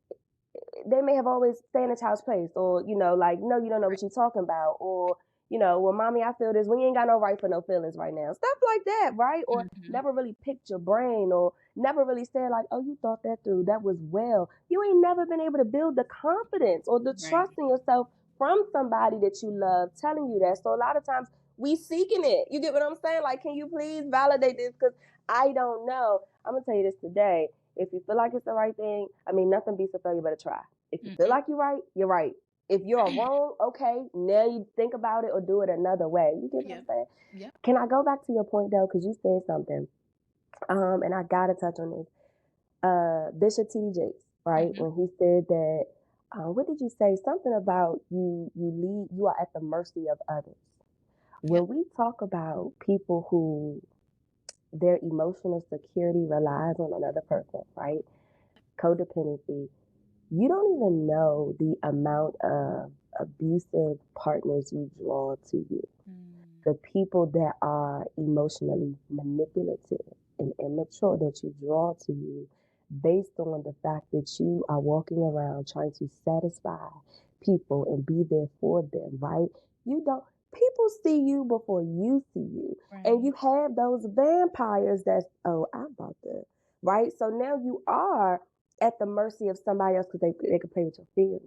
they may have always stay in a child's place, or like, no, you don't know what you're talking about, or well, mommy, I feel this. We ain't got no right for no feelings right now, stuff like that, right? Or Mm-hmm. never really picked your brain, or never really said like, oh, you thought that through, that was well. You ain't never been able to build the confidence or the Right. trust in yourself from somebody that you love telling you that. So a lot of times we seeking it. You get what I'm saying? Like, can you please validate this, because I don't know. I'm gonna tell you this today. If you feel like it's the right thing, I mean, nothing beats a failure, you better try. If you feel Mm-hmm. like you're right, you're right. If you're wrong, okay, now you think about it or do it another way. You get what I'm Yep. saying? Yep. Can I go back to your point though? Because you said something, and I gotta touch on this. Bishop T.D. Jakes, right? Mm-hmm. When he said that, what did you say? Something about you are at the mercy of others. Yep. When we talk about people who their emotional security relies on another person, right? Codependency, you don't even know the amount of abusive partners you draw to you. Mm-hmm. The people that are emotionally manipulative and immature that you draw to you based on the fact that you are walking around trying to satisfy people and be there for them, right? You don't, people see you before you see you. And Right. you have those vampires that's, oh, I'm about to, right? So now you are at the mercy of somebody else because they can play with your feelings.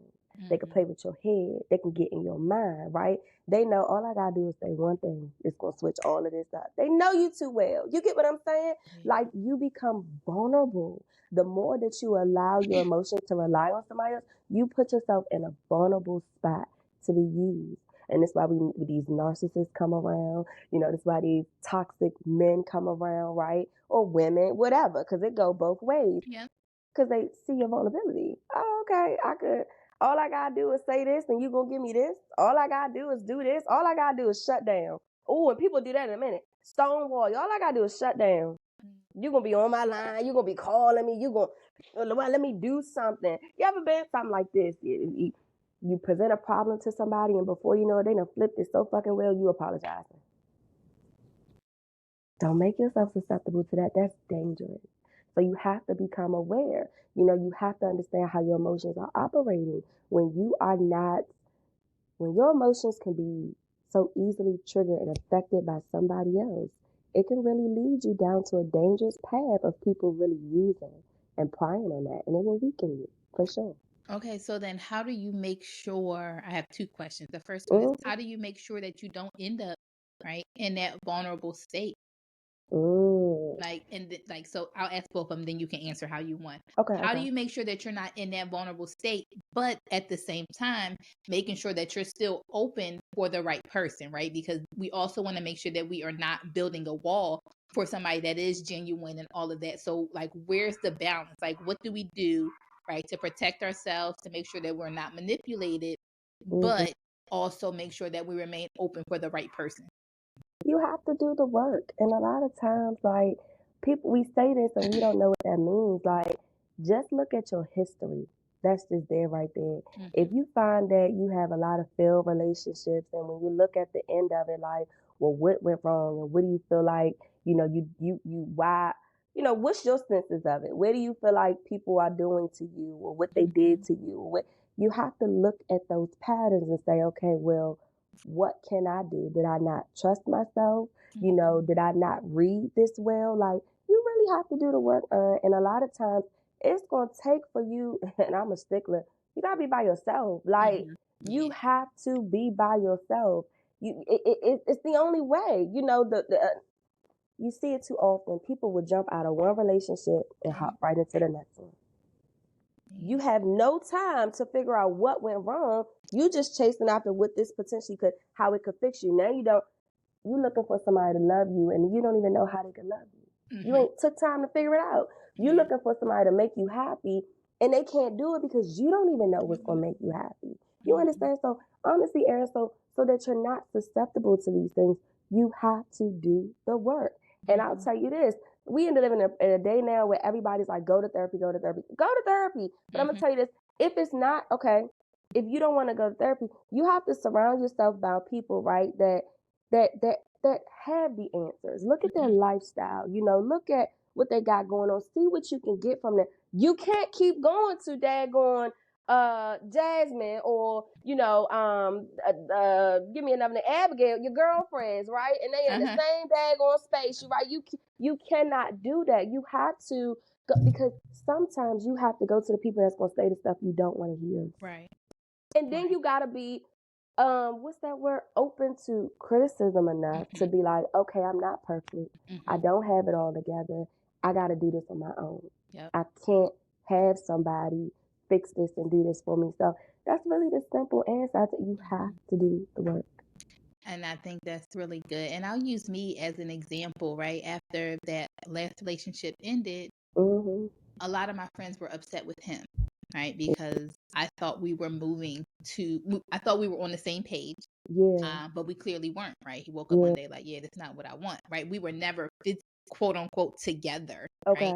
They can Mm-hmm. play with your head. They can get in your mind, right? They know all I gotta do is say one thing. It's gonna switch all of this up. They know you too well. You get what I'm saying? Like, you become vulnerable. The more that you allow your emotions to rely on somebody else, you put yourself in a vulnerable spot to be used. And that's why these narcissists come around. That's why these toxic men come around, right? Or women, whatever, because it go both ways. Yep. Because they see your vulnerability. Oh, okay, all I gotta do is say this and you gonna give me this. All I gotta do is do this. All I gotta do is shut down. Oh, and people do that in a minute. Stonewall. All I gotta do is shut down. You're gonna be on my line. You're gonna be calling me. Let me do something. You ever been something like this? You present a problem to somebody, and before you know it, they done flipped it so fucking well, you apologizing. Don't make yourself susceptible to that. That's dangerous. So you have to become aware. You have to understand how your emotions are operating. When your emotions can be so easily triggered and affected by somebody else, it can really lead you down to a dangerous path of people really using and prying on that. And it will weaken you, for sure. Okay, so then how do you make sure? I have two questions. The first one is, Mm-hmm. how do you make sure that you don't end up right in that vulnerable state? Like, and like, so I'll ask both of them, then you can answer how you want. Okay, How do okay. you make sure that you're not in that vulnerable state, but at the same time, making sure that you're still open for the right person, right? Because we also want to make sure that we are not building a wall for somebody that is genuine and all of that. So, like, where's the balance? Like, what do we do, right, to protect ourselves, to make sure that we're not manipulated, Mhm. but also make sure that we remain open for the right person? You have to do the work. And a lot of times, like, people, we say this and we don't know what that means. Like, just look at your history. That's just there right there. Mm-hmm. If you find that you have a lot of failed relationships, and when you look at the end of it, like, well, what went wrong? And what do you feel like, why, what's your senses of it? Where do you feel like people are doing to you, or what they did to you? Or what, you have to look at those patterns and say, okay, well, what can I do? Did I not trust myself? Did I not read this well? Like, you really have to do the work. And a lot of times it's going to take for you, and I'm a stickler, you got to be by yourself. Like, Mm-hmm. you Yeah. have to be by yourself. It's the only way. You see it too often. People would jump out of one relationship and hop right into the next one. You have no time to figure out what went wrong. You just chasing after what this potentially could, how it could fix you. Now you looking for somebody to love you, and you don't even know how they could love you. You ain't took time to figure it out. You Yeah. looking for somebody to make you happy, and they can't do it because you don't even know what's gonna make you happy. You understand? So honestly, Erin, so that you're not susceptible to these things, you have to do the work. And I'll tell you this, we end up living in a day now where everybody's like, go to therapy, go to therapy, go to therapy. But I'm gonna tell you this, if it's not okay, if you don't want to go to therapy, you have to surround yourself by people, right, that have the answers. Look at their lifestyle. Look at what they got going on. See what you can get from them. You can't keep going to daggone Jasmine, or give me another name, Abigail, your girlfriends, right? And they in the same daggone space, you right? You cannot do that. You have to go, because sometimes you have to go to the people that's gonna say the stuff you don't want to hear. Right. And then you gotta be what's that word, open to criticism enough to be like, okay, I'm not perfect, I don't have it all together, I gotta do this on my own. Yep. I can't have somebody fix this and do this for me. So that's really the simple answer. You have to do the work. And I think that's really good. And I'll use me as an example, right? After that last relationship ended, a lot of my friends were upset with him, right? Because I thought we were I thought we were on the same page. Yeah. But we clearly weren't, right? He woke up one day like, yeah, that's not what I want, right? We were never quote unquote together, right? Okay.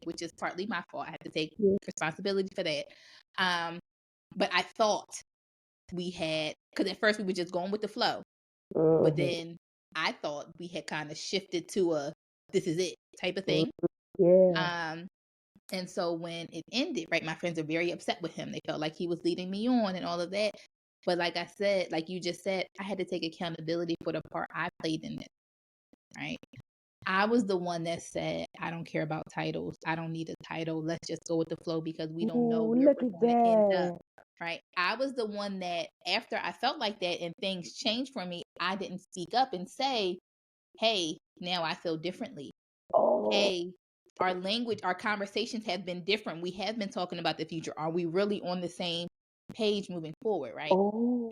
Which is partly my fault. I had to take Yeah. responsibility for that. But I thought we had, because at first we were just going with the flow. But then I thought we had kind of shifted to a this is it type of thing. Yeah. And so when it ended, right, my friends are very upset with him. They felt like he was leading me on and all of that. But like I said, like you just said, I had to take accountability for the part I played in it, right? I was the one that said, I don't care about titles. I don't need a title. Let's just go with the flow because we don't know where Look we're at going to end up, that. right? I was the one that after I felt like that and things changed for me, I didn't speak up and say, hey, now I feel differently. Oh. Hey, our language, our conversations have been different. We have been talking about the future. Are we really on the same page moving forward, right?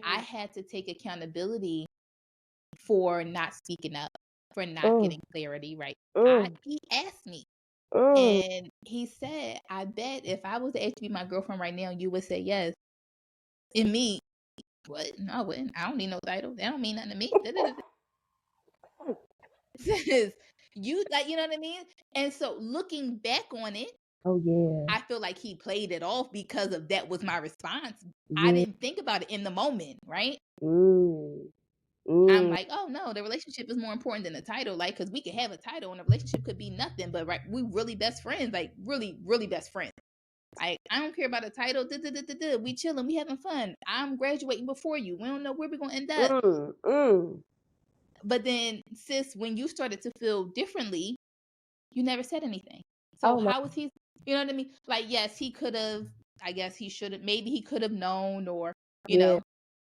I had to take accountability for not speaking up, for not getting clarity, right? He asked me, and he said, I bet if I was to ask you to be my girlfriend right now, you would say yes. And me, what? No, I wouldn't. I don't need no title. That don't mean nothing to me. You like, you know what I mean? And so looking back on it, oh yeah, I feel like he played it off because of that was my response. I yeah. didn't think about it in the moment, right? I'm Mm. like, oh no, the relationship is more important than the title. Like, because we could have a title and a relationship could be nothing, but right, we really best friends, like really, really best friends. Like, I don't care about a title. We chilling, we having fun. I'm graduating before you. We don't know where we're gonna end up. But then, sis, when you started to feel differently, you never said anything. So Oh, no. how was he? You know what I mean? Like, yes, he could have. I guess he should have. Maybe he could have known, or you Yeah, know.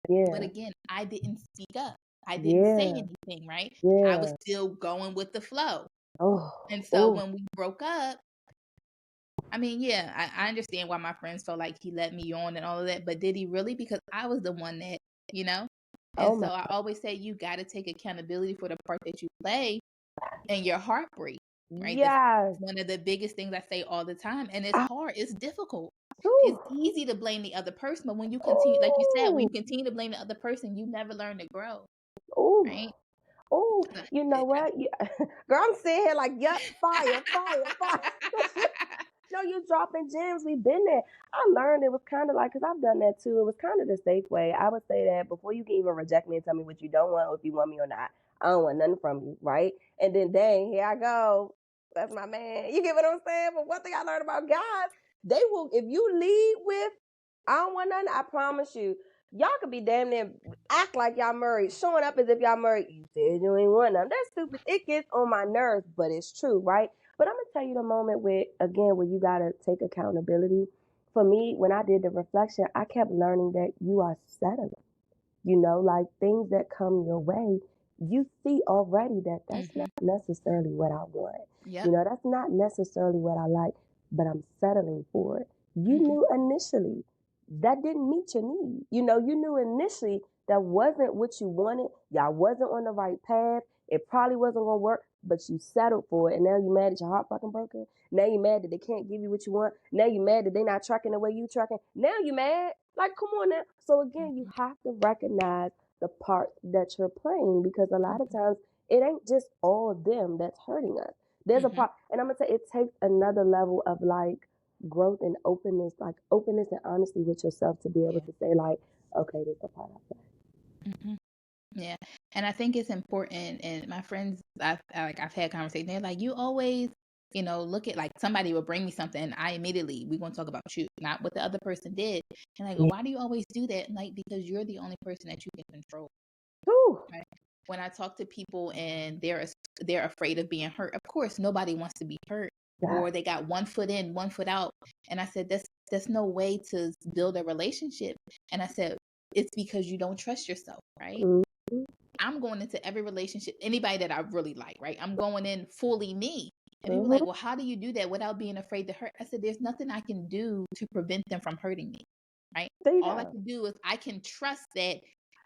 But yeah, again, I didn't speak up. I didn't say yeah, anything. Right? I was yeah. still going with the flow. Oh, And so oh, when we broke up, I mean, yeah, I understand why my friends felt like he led me on and all of that, but did he really? Because I was the one that, you know? And oh my, so I always say you got to take accountability for the part that you play and your heartbreak, right? That's yes. one of the biggest things I say all the time. And it's Ah, hard, it's difficult. ooh, It's easy to blame the other person, but when you continue, like you said, when ooh, you continue to blame the other person, you never learn to grow, ooh. right? Oh, So, you know what? Girl, I'm sitting here like, yep, fire, fire, fire. No, you dropping gems. We've been there. I learned it was kind of like, because I've done that too. It was kind of the safe way. I would say that before you can even reject me and tell me what you don't want or if you want me or not, I don't want nothing from you, right? And then, dang, here I go. That's my man. You get what I'm saying? But one thing I learned about guys, they will, if you lead with, I don't want nothing, I promise you, y'all could be damn near act like y'all married, showing up as if y'all married. You said you ain't want nothing. That's stupid. It gets on my nerves, but it's true, right? But I'm gonna tell you the moment where you gotta take accountability. For me, when I did the reflection, I kept learning that you are settling. Like things that come your way, you see already that that's hmm not necessarily what I want. Yep. That's not necessarily what I like, but I'm settling for it. You hmm knew initially that didn't meet your need. You knew initially that wasn't what you wanted. Y'all wasn't on the right path. It probably wasn't gonna work, but you settled for it. And now you mad that your heart fucking broken. Now you mad that they can't give you what you want. Now you mad that they not tracking the way you tracking. Now you mad. Like, come on now. So again, you have to recognize the part that you're playing because a lot of times it ain't just all of them that's hurting us. There's a hmm part, and I'm gonna say it takes another level of like growth and openness, like openness and honesty with yourself to be able Yeah. to say like, okay, this is a part I play. hmm Yeah. And I think it's important. And my friends, I've had conversations. They're like, you always, look at like somebody will bring me something. And I immediately, we're going to talk about you, not what the other person did. And I go, Yeah. why do you always do that? And like, because you're the only person that you can control. Whew. Right? When I talk to people and they're afraid of being hurt, of course, nobody wants to be hurt. Yeah. Or they got one foot in, one foot out. And I said, that's no way to build a relationship. And I said, it's because you don't trust yourself, right? Mm-hmm. I'm going into every relationship, anybody that I really like, right? I'm going in fully me. And people are Mm-hmm. like, well, how do you do that without being afraid to hurt? I said, there's nothing I can do to prevent them from hurting me, right? There you All I go. can do is I can trust that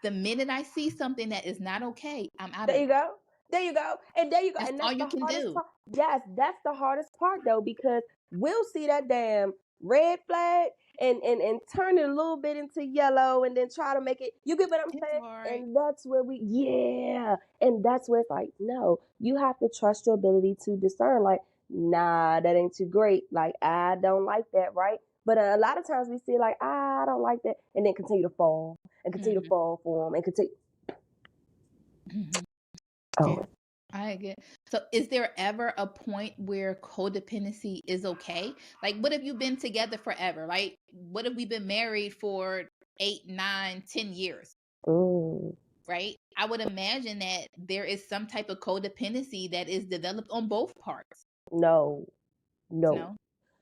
the minute I see something that is not okay, I'm out There of you there. go. There you go. And there you go. That's And all that's you the can hardest do. part. Yes, that's the hardest part though, because we'll see that damn red flag and turn it a little bit into yellow and then try to make it, you get what I'm It's saying? hard. And that's where yeah. And that's where it's like, no, you have to trust your ability to discern, like, nah, that ain't too great. Like, I don't like that, right? But a lot of times we see like, I don't like that, and then continue to fall and continue to hmm fall for them and continue. hmm Yeah, Oh, I get. So, is there ever a point where codependency is okay? Like, what if you've been together forever? Like, what if we've been married for 8, 9, 10 years? mm, Right? I would imagine that there is some type of codependency that is developed on both parts. no, no. No,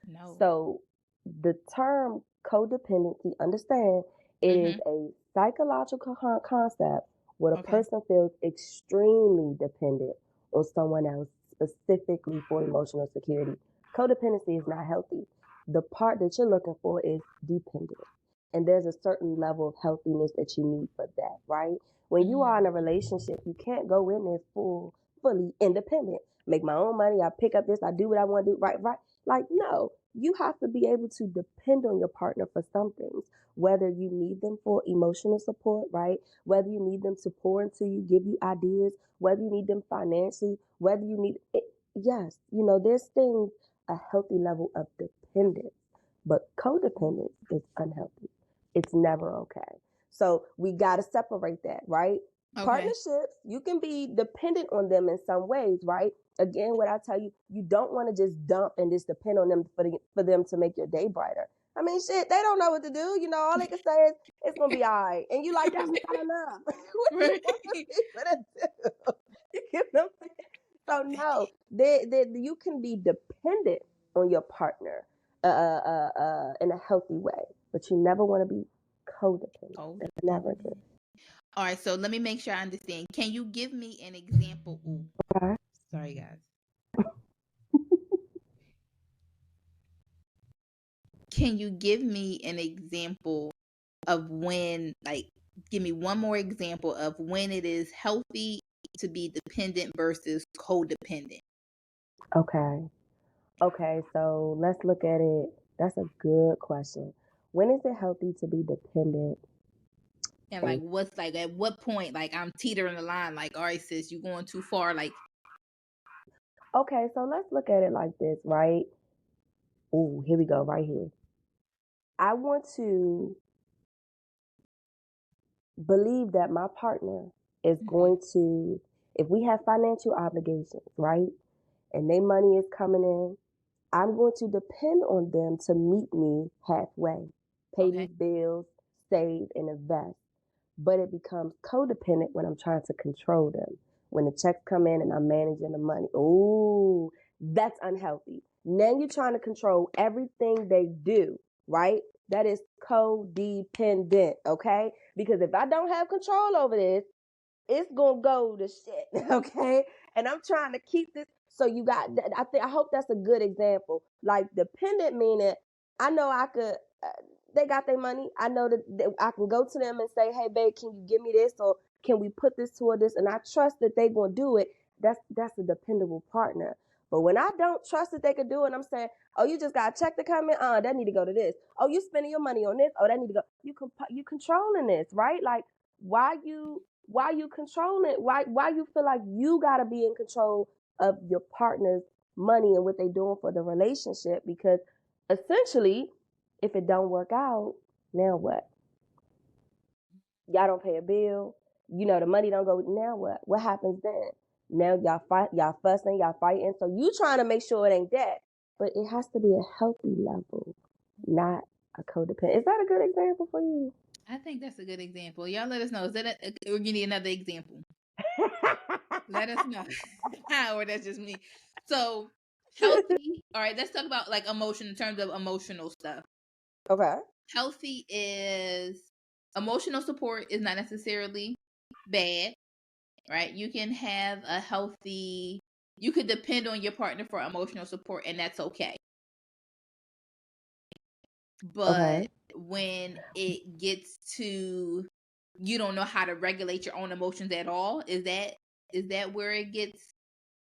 no. So the term codependency, understand, it is Mm-hmm. a psychological concept where a Okay. person feels extremely dependent on someone else, specifically for emotional security. Codependency is not healthy. The part that you're looking for is dependent. And there's a certain level of healthiness that you need for that, right? When you are in a Mm-hmm. relationship, you can't go in there fully independent. Make my own money, I pick up this, I do what I want to do, right, right. Like, no, you have to be able to depend on your partner for some things, whether you need them for emotional support, right? Whether you need them to pour into you, give you ideas, whether you need them financially, whether you need it. Yes, there's things, a healthy level of dependence, but codependence is unhealthy. It's never okay. So we got to separate that, right? Okay. Partnerships, you can be dependent on them in some ways, right? Again, what I tell you, you don't want to just dump and just depend on them for them to make your day brighter. I mean, shit, they don't know what to do. All they can say is it's gonna be all right, and you like that's not enough. What do you Right. want the people to do? You get what I'm saying? So no, you can be dependent on your partner in a healthy way, but you never want to be codependent. That's never good. Codependent. All right. So let me make sure I understand. Can you give me an example? Ooh, Okay. sorry, guys. can you give me an example of when, like, give me one more example of when it is healthy to be dependent versus codependent? Okay, so let's look at it. That's a good question. When is it healthy to be dependent? And like, what's like, at what point, like, I'm teetering the line, like, all right, sis, you going too far, like. Okay, so let's look at it like this, right? Ooh, here we go, right here. I want to believe that my partner is going to, if we have financial obligations, right? And their money is coming in, I'm going to depend on them to meet me halfway, pay Okay. these bills, save, and invest. But it becomes codependent when I'm trying to control them. When the checks come in and I'm managing the money. Ooh, that's unhealthy. Now you're trying to control everything they do, right? That is codependent, okay? Because if I don't have control over this, it's gonna go to shit, okay? And I'm trying to keep this. So you got, I hope that's a good example. Like dependent meaning, I know I could. They got their money. I know that I can go to them and say, "Hey, babe, can you give me this, or can we put this toward this?" And I trust that they gonna do it. That's a dependable partner. But when I don't trust that they could do it, I'm saying, "Oh, you just got a check to come in. That need to go to this. Oh, you spending your money on this. Oh, that need to go." You controlling this, right? Like why you controlling it? Why you feel like you gotta be in control of your partner's money and what they doing for the relationship? Because essentially, if it don't work out, now what? Y'all don't pay a bill. You know the money don't go. Now what? What happens then? Now y'all fussing, y'all fighting. So you trying to make sure it ain't that, but it has to be a healthy level, not a codependent. Is that a good example for you? I think that's a good example. Y'all let us know. Is that or you need another example? Let us know. Or that's just me. So healthy. All right, let's talk about like emotion in terms of emotional stuff. Okay. Healthy is emotional support is not necessarily bad, right? You can have a healthy, you could depend on your partner for emotional support, and that's okay. But Okay. when it gets to you don't know how to regulate your own emotions at all, is that where it gets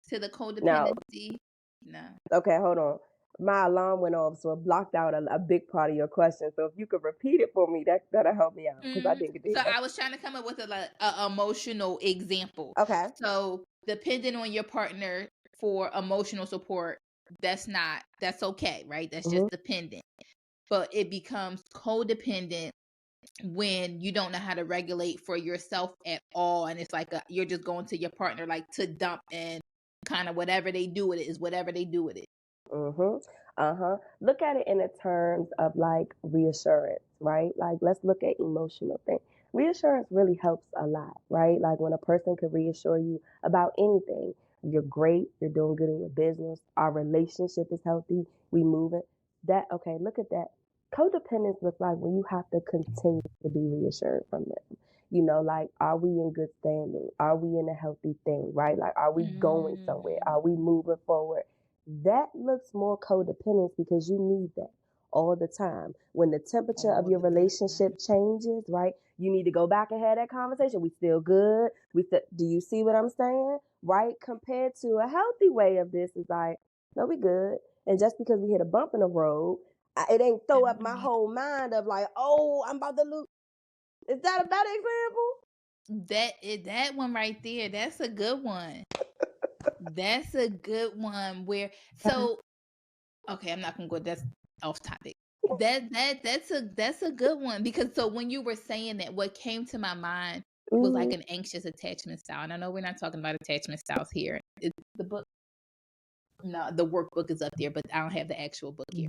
to the Now, codependency? No. okay, hold on. My alarm went off, so it blocked out a big part of your question. So if you could repeat it for me, that'll help me out because I didn't get So it. I was trying to come up with a emotional example. Okay. So depending on your partner for emotional support, that's okay, right? That's Mm-hmm. just dependent. But it becomes codependent when you don't know how to regulate for yourself at all, and it's like you're just going to your partner like to dump, and kind of whatever they do with it is whatever they do with it. Mm-hmm. Uh-huh. Look at it in the terms of like reassurance, right? Like let's look at emotional thing. Reassurance really helps a lot, right? Like when a person can reassure you about anything. You're great, you're doing good in your business, our relationship is healthy, we moving. That okay, look at that. Codependence looks like when you have to continue to be reassured from them. You know, like, are we in good standing? Are we in a healthy thing, right? Like, are we going somewhere? Are we moving forward? That looks more codependence because you need that all the time. When the temperature of All your the time. relationship changes, right? You need to go back and have that conversation. We still good. Do you see what I'm saying? Right? Compared to a healthy way of this is like, no, we good. And just because we hit a bump in the road, it ain't throw up my whole mind of like, oh, I'm about to lose. Is that a better example? That one right there, that's a good one. That's a good one. So okay, I'm not gonna go. That's off topic. That's a good one, because so when you were saying that, what came to my mind was like Mm-hmm. an anxious attachment style. And I know we're not talking about attachment styles here. Is the book? No, the workbook is up there, but I don't have the actual book here.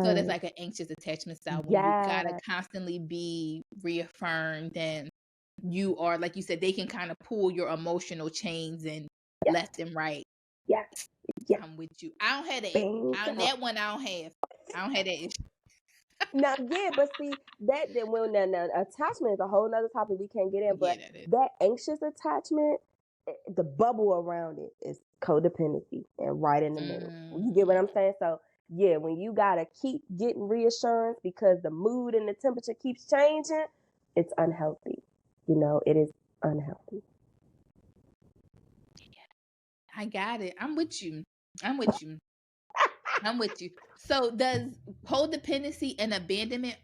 So that's Yes. like an anxious attachment style when you gotta Yes. constantly be reaffirmed, and you are, like you said, they can kind of pull your emotional chains and Yes. left and right Yes. Yes. come with you. I don't have that. On Bingo. that one, I don't have. I don't have that issue. Now, yeah, but see that when now attachment is a whole nother topic we can't get in. Yeah, But that is. that anxious attachment, the bubble around it is codependency, and right in the middle. You get what Mm, I'm saying? So yeah, when you gotta keep getting reassurance because the mood and the temperature keeps changing, it's unhealthy. It is unhealthy. I got it. I'm with you. I'm with you. I'm with you. So does codependency and abandonment,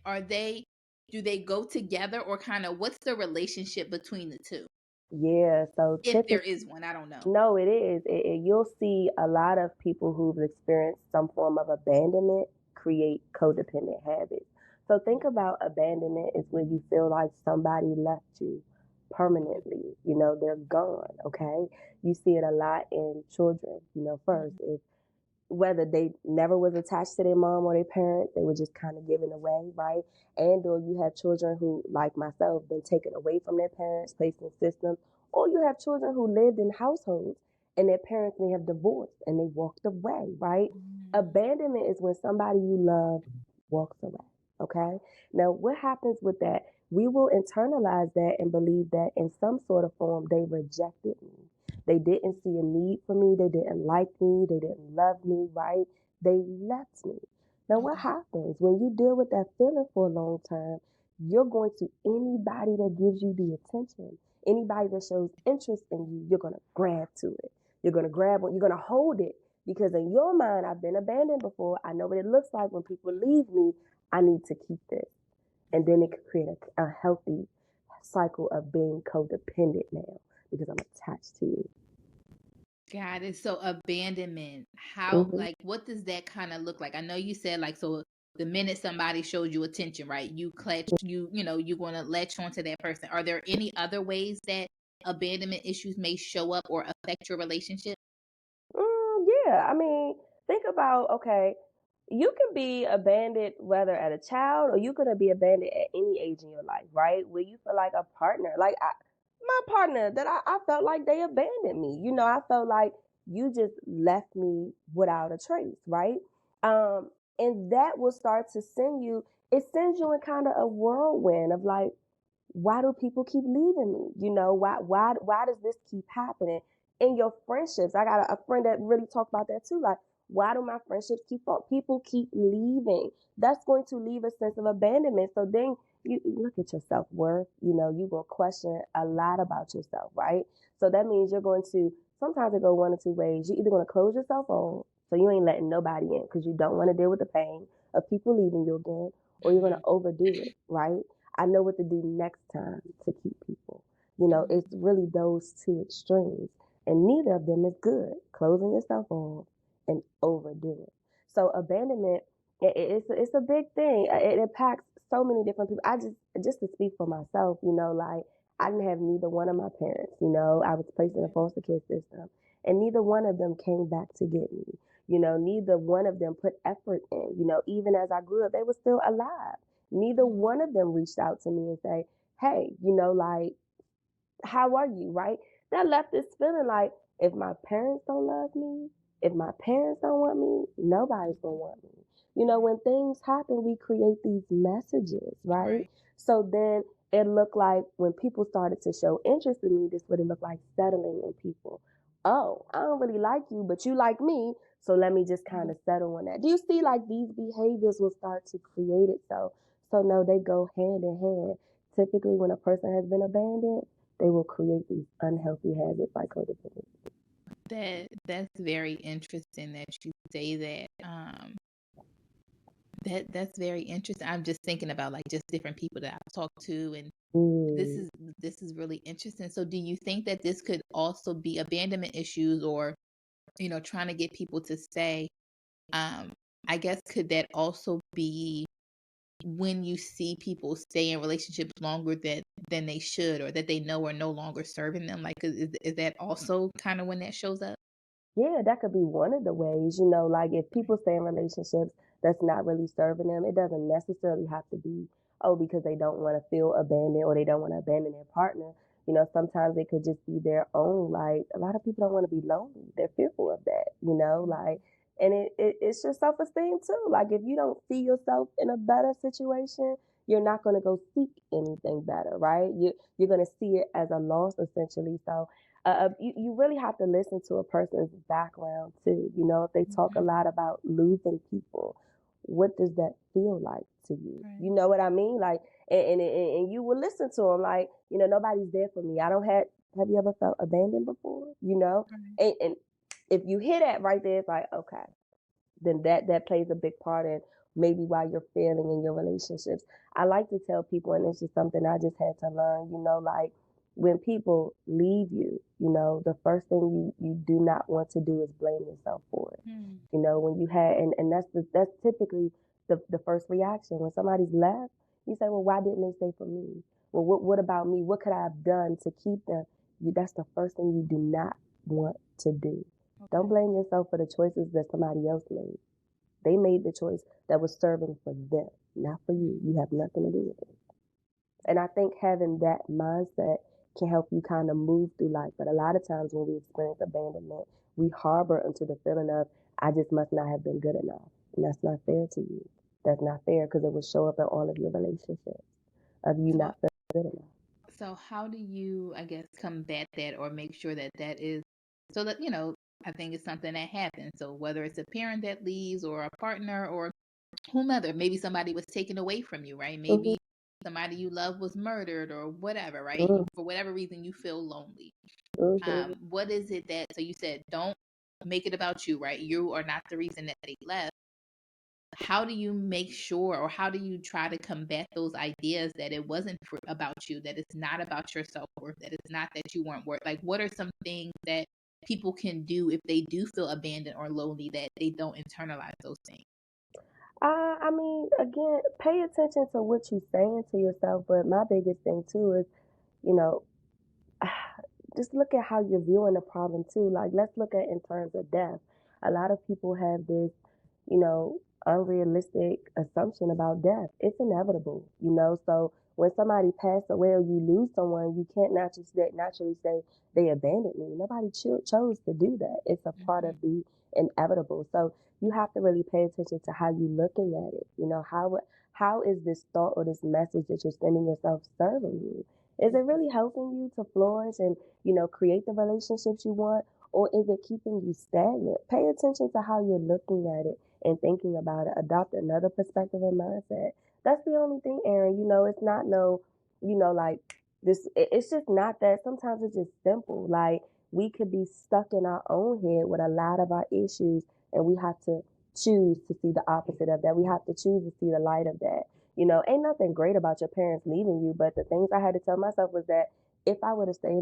do they go together, or kind of what's the relationship between the two? Yeah, so If there typically, is one, I don't know. no, it is. You'll see a lot of people who've experienced some form of abandonment create codependent habits. So think about abandonment is when you feel like somebody left you permanently. They're gone. Okay, you see it a lot in children. First, Mhm. if whether they never was attached to their mom or their parent, they were just kind of given away, right? And or you have children who, like myself, been taken away from their parents, placed in systems, or you have children who lived in households and their parents may have divorced and they walked away, right? Mhm. Abandonment is when somebody you love walks away. Okay. Now, what happens with that? We will internalize that and believe that in some sort of form they rejected me. They didn't see a need for me. They didn't like me. They didn't love me, right? They left me. Now, what Mhm. happens when you deal with that feeling for a long time? You're going to anybody that gives you the attention, anybody that shows interest in you, you're going to grab to it. You're going to grab it. You're going to hold it because in your mind, I've been abandoned before. I know what it looks like when people leave me. I need to keep this. And then it could create a healthy cycle of being codependent now because I'm attached to you. Got it. So abandonment, how, Hmm. like, what does that kind of look like? I know you said, like, so the minute somebody shows you attention, right? You're going to latch onto that person. Are there any other ways that abandonment issues may show up or affect your relationship? Yeah, I mean, think about okay, you can be abandoned whether at a child or you could be abandoned at any age in your life, right? Where you feel like a partner, like my partner that I felt like they abandoned me. I felt like you just left me without a trace, right? And that will start to send you. It sends you in kind of a whirlwind of like, why do people keep leaving me? Why does this keep happening in your friendships? I got a friend that really talked about that too. Like, why do my friendships keep on? People keep leaving. That's going to leave a sense of abandonment. So then you look at your self worth. You're gonna question a lot about yourself, right? So that means you're going to sometimes it go one or two ways. You're either gonna close yourself on, so you ain't letting nobody in because you don't want to deal with the pain of people leaving you again, or you're gonna Hmm. overdo it, right? I know what to do next time to keep people. It's Hmm. really those two extremes, and neither of them is good. Closing yourself off and overdoing it. So abandonment, it's a big thing. It impacts so many different people. I just to speak for myself, like I didn't have neither one of my parents. I was placed in a foster care system, and neither one of them came back to get me. Neither one of them put effort in. Even as I grew up, they were still alive. Neither one of them reached out to me and say, hey, like, how are you, right? That left this feeling like if my parents don't love me, if my parents don't want me, nobody's gonna want me. When things happen, we create these messages, right? Right. So then it looked like when people started to show interest in me, this would it look like settling on people. Oh, I don't really like you, but you like me, so let me just kind of settle on that. Do you see like these behaviors will start to create it so no, they go hand in hand. Typically when a person has been abandoned, they will create these unhealthy habits like codependency. That's very interesting that you say that. That's very interesting. I'm just thinking about, like, just different people that I've talked to, and this Mm. is this is really interesting. So do you think that this could also be abandonment issues, or trying to get people to stay? um I guess, could that also be when you see people stay in relationships longer than they should, or that they know are no longer serving them? Like, is that also kind of when that shows up? Yeah, that could be one of the ways, like if people stay in relationships that's not really serving them, it doesn't necessarily have to be, oh, because they don't want to feel abandoned or they don't want to abandon their partner. Sometimes it could just be their own, like a lot of people don't want to be lonely. They're fearful of that, like, and it's your self esteem too. Like if you don't see yourself in a better situation, you're not going to go seek anything better, right? You're going to see it as a loss essentially. So You really have to listen to a person's background too. You know, if they talk a Mhm. lot about losing people, what does that feel like to you? Right. You know what I mean? Like, and you will listen to them. Like, you know, nobody's there for me. I don't have. Have you ever felt abandoned before? You know, Right. and if you hear that right there, it's like, okay, then that plays a big part in maybe why you're failing in your relationships. I like to tell people, and it's just something I just had to learn, you know, like when people leave you, you know, the first thing you do not want to do is blame yourself for it. Hmm. You know, when you had, and that's typically the first reaction. When somebody's left, you say, well, why didn't they stay for me? Well, what about me? What could I have done to keep them? That's the first thing you do not want to do. Don't Okay. blame yourself for the choices that somebody else made. They made the choice that was serving for them, not for you. You have nothing to do with it. And I think having that mindset can help you kind of move through life. But a lot of times when we experience abandonment, we harbor into the feeling of, I just must not have been good enough. And that's not fair to you. That's not fair because it will show up in all of your relationships of you So, not feeling good enough. so how do you, I guess, combat that or make sure that that is so that, I think it's something that happens. So whether it's a parent that leaves or a partner or whomever, maybe somebody was taken away from you, right? Mm-hmm, Maybe somebody you love was murdered or whatever, right? mm-hmm, For whatever reason, you feel lonely. mm-hmm. What is it that, so you said, don't make it about you, right? You are not the reason that they left. How do you make sure, or how do you try to combat those ideas that it wasn't about you, that it's not about your self-worth, that it's not that you weren't worth? Like, what are some things that people can do if they do feel abandoned or lonely, that they don't internalize those things? I mean, again, pay attention to what you're saying to yourself. But my biggest thing too is, you know, just look at how you're viewing the problem too. Like, let's look at in terms of death. A lot of people have this, you know, unrealistic assumption about death. It's inevitable, you know. So when somebody passed away or you lose someone, you can't naturally say they abandoned me. Nobody chose to do that. It's a part of Hmm. the inevitable. So you have to really pay attention to how you're looking at it. You know, how is this thought or this message that you're sending yourself serving you? Is it really helping you to flourish and, you know, create the relationships you want? Or is it keeping you stagnant? Pay attention to how you're looking at it and thinking about it. Adopt another perspective and mindset. That's the only thing, Aaron. You know, it's not no, you know, like this, it's just not that. Sometimes it's just simple. Like we could be stuck in our own head with a lot of our issues, and we have to choose to see the opposite of that. We have to choose to see the light of that. You know, ain't nothing great about your parents leaving you, but the things I had to tell myself was that if I would have stayed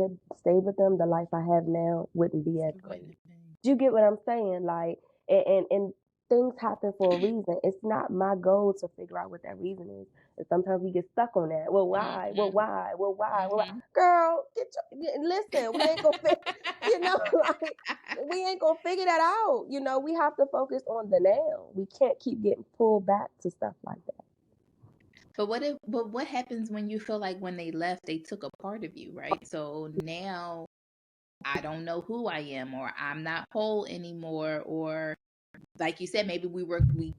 with them, the life I have now wouldn't be as It great. wouldn't have been. Do you get what I'm saying? Like, and things happen for a reason. It's not my goal to figure out what that reason is. And sometimes we get stuck on that. Well, why? Well, Hmm. why? Well, why? Well, why? Hmm. Girl, listen. We ain't gonna you know, like we ain't gonna figure that out. You know, we have to focus on the now. We can't keep getting pulled back to stuff like that. But what happens when you feel like when they left, they took a part of you, right? So now I don't know who I am, or I'm not whole anymore, or like you said, maybe we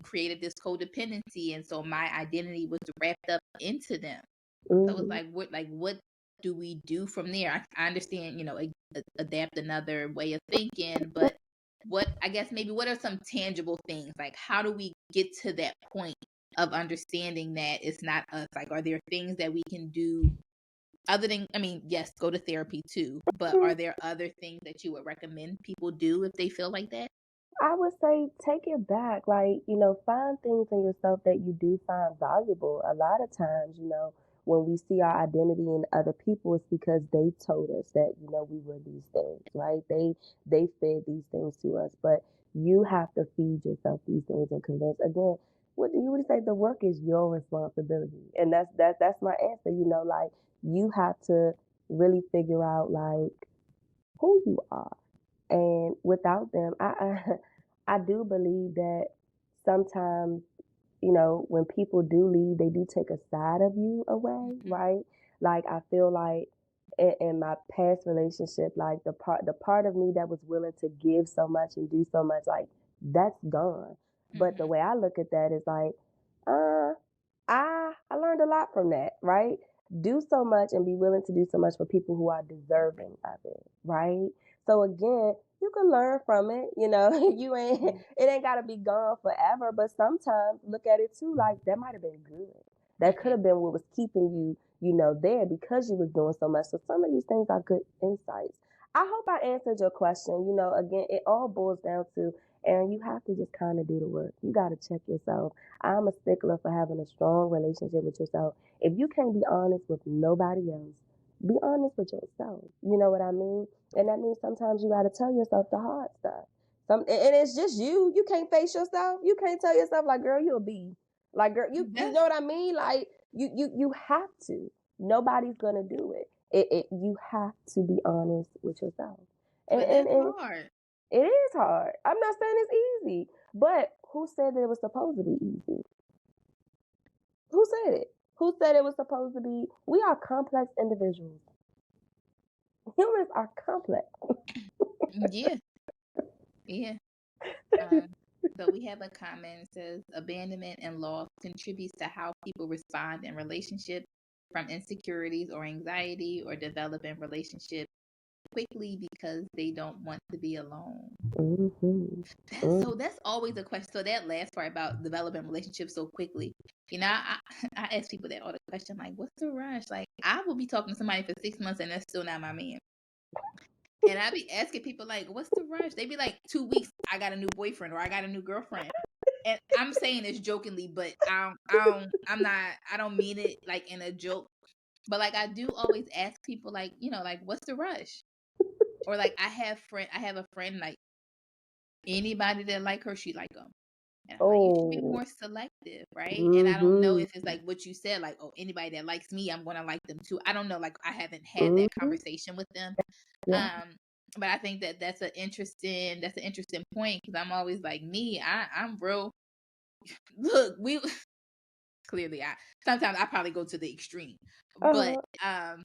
created this codependency, and so my identity was wrapped up into them. So it's Hmm. like what do we do from there? I understand, adapt another way of thinking, but what, I guess, maybe what are some tangible things? Like, how do we get to that point of understanding that it's not us? Like, are there things that we can do other than, I mean, yes, go to therapy too, but are there other things that you would recommend people do if they feel like that? I would say take it back. Like, you know, find things in yourself that you do find valuable. A lot of times, you know, when we see our identity in other people, it's because they told us that, you know, we were these things, right? They fed these things to us. But you have to feed yourself these things and convince again, what do you would say the work is your responsibility. And that's my answer, you know, like you have to really figure out like who you are and without them, I do believe that sometimes, you know, when people do leave, they do take a side of you away, Mhm. right? Like I feel like in my past relationship, like the part of me that was willing to give so much and do so much, like that's gone. But the Mhm. way I look at that is like, uh, I learned a lot from that, right? do so much and be willing to do so much for people who are deserving of it, right? So again, you can learn from it, you ain't it ain't gotta be gone forever, but sometimes look at it too, like that might have been good. That could have been what was keeping you, there because you was doing so much. So some of these things are good insights. I hope I answered your question. Again, it all boils down to, Aaron, you have to just kind of do the work. You got to check yourself. I'm a stickler for having a strong relationship with yourself. If you can't be honest with nobody else, be honest with yourself. You know what I mean? And that means sometimes you got to tell yourself the hard stuff. And it's just you. You can't face yourself. You can't tell yourself like, girl, you'll be like, girl, you know what I mean? Like you have to. Nobody's gonna do it. You have to be honest with yourself. And, But and, that's and hard. it is hard. I'm not saying it's easy, but who said that it was supposed to be easy? Who said it? Who said it was supposed to be? We are complex individuals. Humans are complex. Yeah. Yeah. So we have a comment that says abandonment and loss contributes to how people respond in relationships, from insecurities or anxiety, or develop in relationships quickly because they don't want to be alone. Mm-hmm. That's always a question. So that last part about developing relationships so quickly, I ask people that all the question, like, what's the rush? Like, I will be talking to somebody for 6 months and that's still not my man. And I be asking people like, what's the rush? They be like, 2 weeks, I got a new boyfriend or I got a new girlfriend. And I'm saying this jokingly, but I don't mean it like in a joke. But like I do always ask people like, like what's the rush? Or like I have a friend like anybody that like her, she like them. And I'm like, you should be Oh. more selective, right? And I don't know Mm-hmm. if it's like what you said, like, oh, anybody that likes me, I'm gonna like them too. I don't know, like I haven't had that Mm-hmm. conversation with them. Yeah. But I think that that's an interesting point because I'm always like me. I'm real. Look, we clearly I sometimes I probably go to the extreme, but Uh-huh.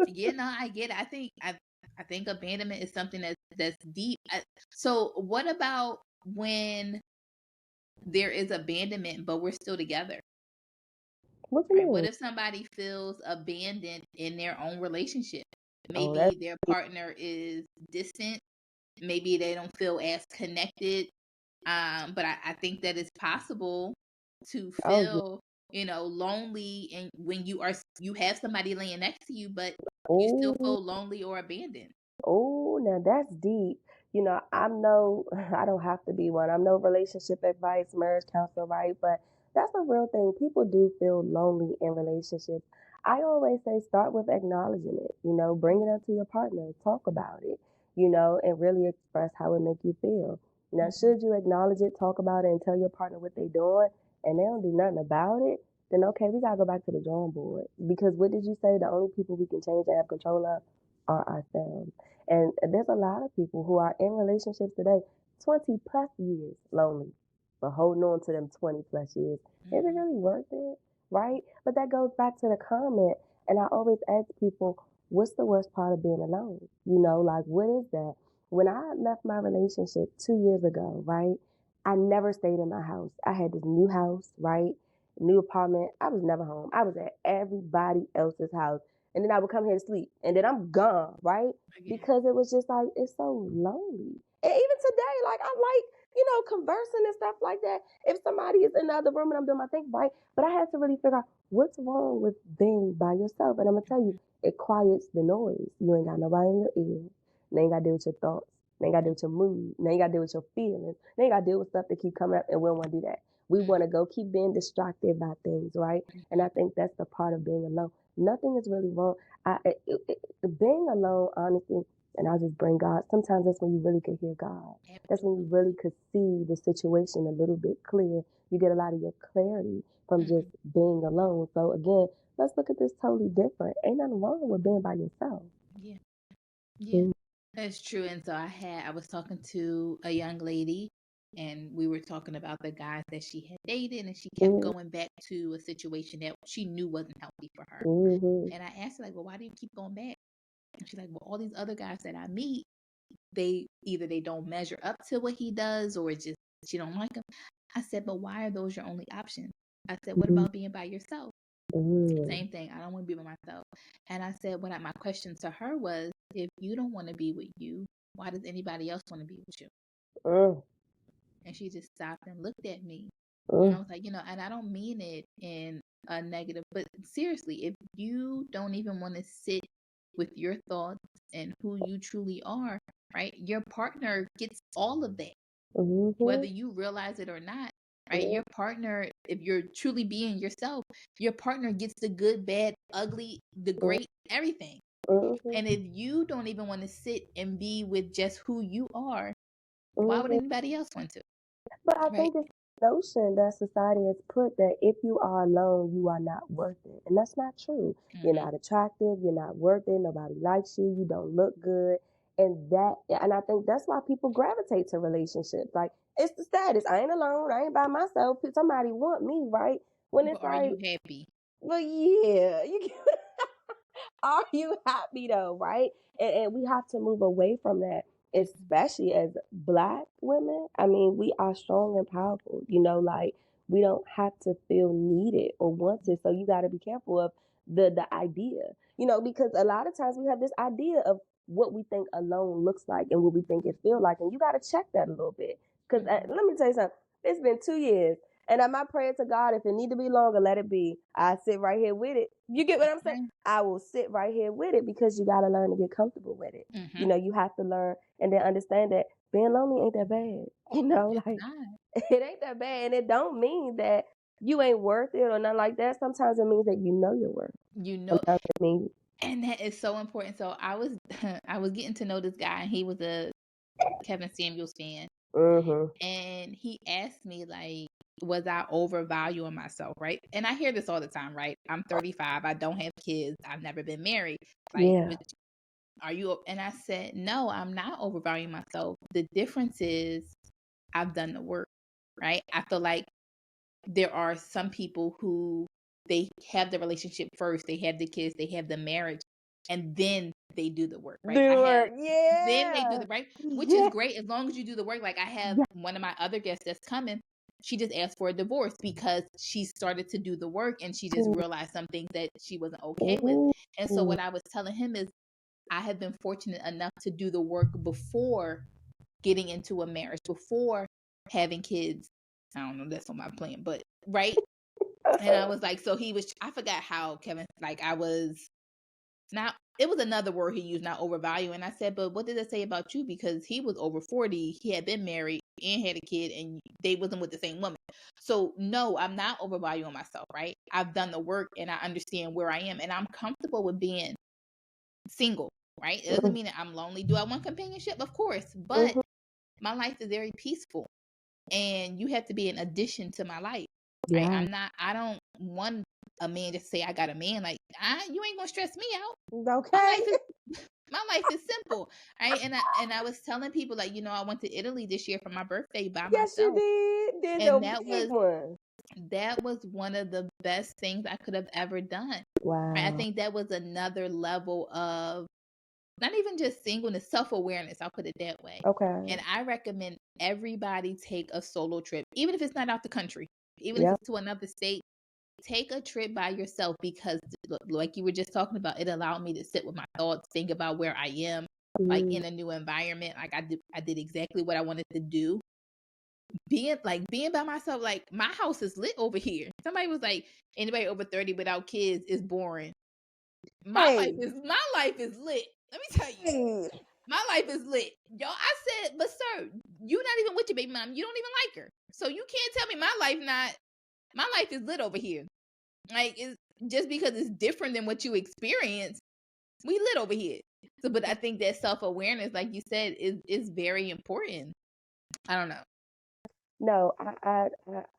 yeah, no, I get it. I think abandonment is something that's deep. So what about when there is abandonment, but we're still together? What you Right? What mean? if somebody feels abandoned in their own relationship? Oh, that's Maybe their partner is distant. Maybe they don't feel as connected. But I think that it's possible to oh yeah. feel, lonely, and when you have somebody laying next to you, but you still Oh. feel lonely or abandoned. Oh, now that's deep. I'm no, I don't have to be one. I'm no relationship advice, marriage counselor, right? But that's a real thing. People do feel lonely in relationships. I always say start with acknowledging it, bring it up to your partner, talk about it, and really express how it make you feel. Now, Mhm. should you acknowledge it, talk about it, and tell your partner what they doing, and they don't do nothing about it, then okay, we gotta go back to the drawing board. Because what did you say? The only people we can change and have control of are ourselves. And there's a lot of people who are in relationships today, 20 plus years lonely, but holding on to them 20 plus years. Is it Mhm. really worth it? Right? But that goes back to the comment. And I always ask people, what's the worst part of being alone? Like, what is that? When I left my relationship 2 years ago, right? I never stayed in my house. I had this new house, right? New apartment. I was never home. I was at everybody else's house. And then I would come here to sleep. And then I'm gone, right? Again. Because it was just like it's so lonely. And even today, like I like, conversing and stuff like that. If somebody is in the other room and I'm doing my thing, right? But I had to really figure out what's wrong with being by yourself. And I'm gonna tell you, it quiets the noise. You ain't got nobody in your ear. They ain't gotta deal with your thoughts. They ain't gotta deal with your mood. They ain't gotta deal with your feelings. They ain't gotta deal with stuff that keep coming up, and we don't wanna do that. We wanna go keep being distracted by things, right? And I think that's the part of being alone. Nothing is really wrong. Being alone, honestly, and I'll just bring God. Sometimes that's when you really could hear God. That's when you really could see the situation a little bit clear. You get a lot of your clarity from just being alone. So again, let's look at this totally different. Ain't nothing wrong with being by yourself. Yeah. Yeah. Mm-hmm. That's true. And so I was talking to a young lady and we were talking about the guys that she had dated, and she kept Mm-hmm. going back to a situation that she knew wasn't healthy for her. Mm-hmm. And I asked her, like, well, why do you keep going back? And she's like, well, all these other guys that I meet, they don't measure up to what he does, or it's just she don't like him. I said, but why are those your only options? I said, what Mm-hmm. about being by yourself? Same thing. I don't want to be with myself. And I said, my question to her was, if you don't want to be with you, why does anybody else want to be with you? And she just stopped and looked at me. And I was like, and I don't mean it in a negative, but seriously, if you don't even want to sit with your thoughts and who you truly are, right? Your partner gets all of that, whether you realize it or not, right? Your partner, if you're truly being yourself, your partner gets the good, bad, ugly, the great, everything. And if you don't even want to sit and be with just who you are, why would anybody else want to? But I think it's the notion that society has put that if you are alone, you are not worth it. And that's not true. You're not attractive. You're not worth it. Nobody likes you. You don't look good. And I think that's why people gravitate to relationships. Like, it's the status. I ain't alone. I ain't by myself. Somebody want me, right? When it's But are you happy? Well, yeah. Are you happy though, right? And we have to move away from that, especially as Black women. I mean, we are strong and powerful, like we don't have to feel needed or wanted. So you got to be careful of the idea, because a lot of times we have this idea of what we think alone looks like and what we think it feel like. And you got to check that a little bit. Because let me tell you something, it's been 2 years. And I'm not praying to God, if it need to be longer, let it be. I sit right here with it. You get what I'm saying? I will sit right here with it, because you got to learn to get comfortable with it. You have to learn and then understand that being lonely ain't that bad. Like it ain't that bad. And it don't mean that you ain't worth it or nothing like that. Sometimes it means that you know your worth. Sometimes it means. And that is so important. So I was I was getting to know this guy, and he was a Kevin Samuels fan. And he asked me, like, was I overvaluing myself, right? And I hear this all the time, right? I'm 35. I don't have kids. I've never been married. Like, are you? And I said, no, I'm not overvaluing myself. The difference is I've done the work, right? I feel like there are some people who they have the relationship first, they have the kids, they have the marriage, and then they do the work, right? Then they do the right, which is great as long as you do the work. Like, I have one of my other guests that's coming. She just asked for a divorce because she started to do the work and she just realized some things that she wasn't okay with. And so what I was telling him is, I have been fortunate enough to do the work before getting into a marriage, before having kids. I don't know, that's on my plan, but right. And I was like, so I forgot how Kevin, like, I was not, it was another word he used, not overvalue. And I said, but what did it say about you? Because he was over 40, he had been married and had a kid, and they wasn't with the same woman. So no, I'm not overvaluing myself, right? I've done the work and I understand where I am, and I'm comfortable with being single, right? It doesn't mean that I'm lonely. Do I want companionship? Of course, but my life is very peaceful, and you have to be an addition to my life, right? I don't want a man to say I got a man. Like, you ain't gonna stress me out. Okay. My life is simple, right? And I was telling people, like, I went to Italy this year for my birthday by myself. Yes, you did. And that was one of the best things I could have ever done. Wow. Right? I think that was another level of not even just singleness, self-awareness. I'll put it that way. Okay. And I recommend everybody take a solo trip, even if it's not out the country, even if it's to another state. Take a trip by yourself, because like you were just talking about, it allowed me to sit with my thoughts, think about where I am, like in a new environment. Like, I did exactly what I wanted to do. Being by myself, like, my house is lit over here. Somebody was like, anybody over 30 without kids is boring. My life is lit. Let me tell you. My life is lit. Y'all, I said, but sir, you not even with your baby mom. You don't even like her. So you can't tell me my life is lit over here. Like, it's just because it's different than what you experience, we lit over here. So, but I think that self-awareness, like you said, is very important. I don't know. No,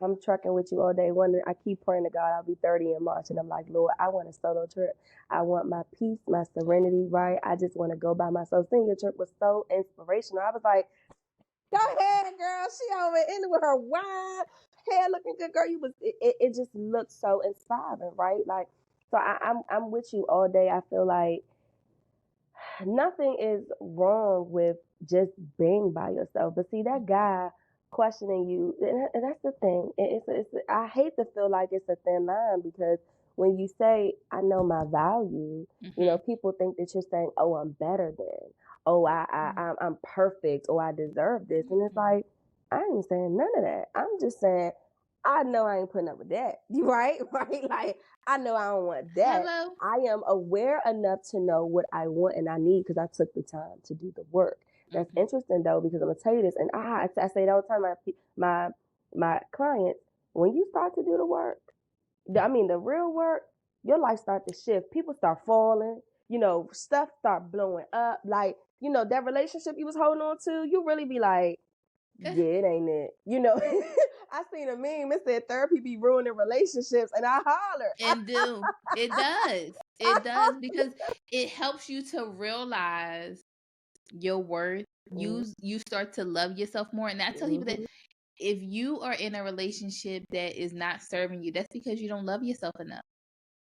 I'm trucking with you all day. I keep praying to God I'll be 30 in March, and I'm like, Lord, I want a solo trip. I want my peace, my serenity, right? I just want to go by myself. Seeing your trip was so inspirational. I was like, go ahead, girl. She over in with her wide hair looking good, girl. It just looked so inspiring, right? Like, so I'm with you all day. I feel like nothing is wrong with just being by yourself. But see, that guy questioning you, and that's the thing. I hate to feel like it's a thin line, because when you say, I know my value, Mm-hmm. people think that you're saying, oh, I'm better than, oh, I'm perfect, or I deserve this. And it's like, I ain't saying none of that. I'm just saying, I know I ain't putting up with that. Right? Right? Like, I know I don't want that. Hello. I am aware enough to know what I want and I need because I took the time to do the work. That's interesting though, because I'm gonna tell you this, and I say it all the time. My clients, when you start to do the work, the real work, your life start to shift. People start falling. Stuff start blowing up. Like that relationship you was holding on to, you really be like, yeah, it ain't it. I seen a meme. It said therapy be ruining relationships, and I holler. And do it does. It does because it helps you to realize your worth. You start to love yourself more. And I tell people that if you are in a relationship that is not serving you, that's because you don't love yourself enough.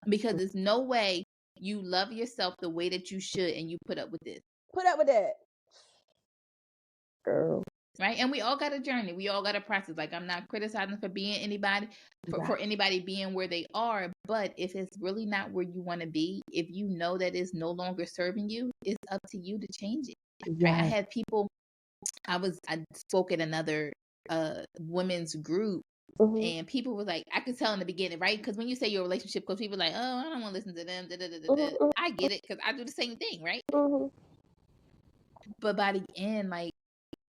Because there's no way you love yourself the way that you should and you put up with this. Put up with that. Girl. Right? And we all got a journey. We all got a process. Like, I'm not criticizing for being anybody, for anybody being where they are. But if it's really not where you want to be, if you know that it's no longer serving you, it's up to you to change it. Yes. Right? I had people, I spoke at another women's group. And people were like, I could tell in the beginning, right? Because when you say your relationship coach, people are like, oh, I don't want to listen to them. I get it because I do the same thing, right? But by the end, like,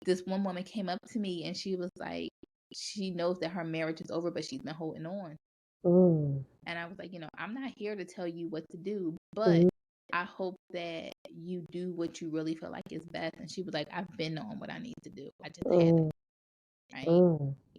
this one woman came up to me and she was like, she knows that her marriage is over, but she's been holding on. And I was like, I'm not here to tell you what to do, but I hope that you do what you really feel like is best. And she was like, I've been on what I need to do. I just haven't. Right?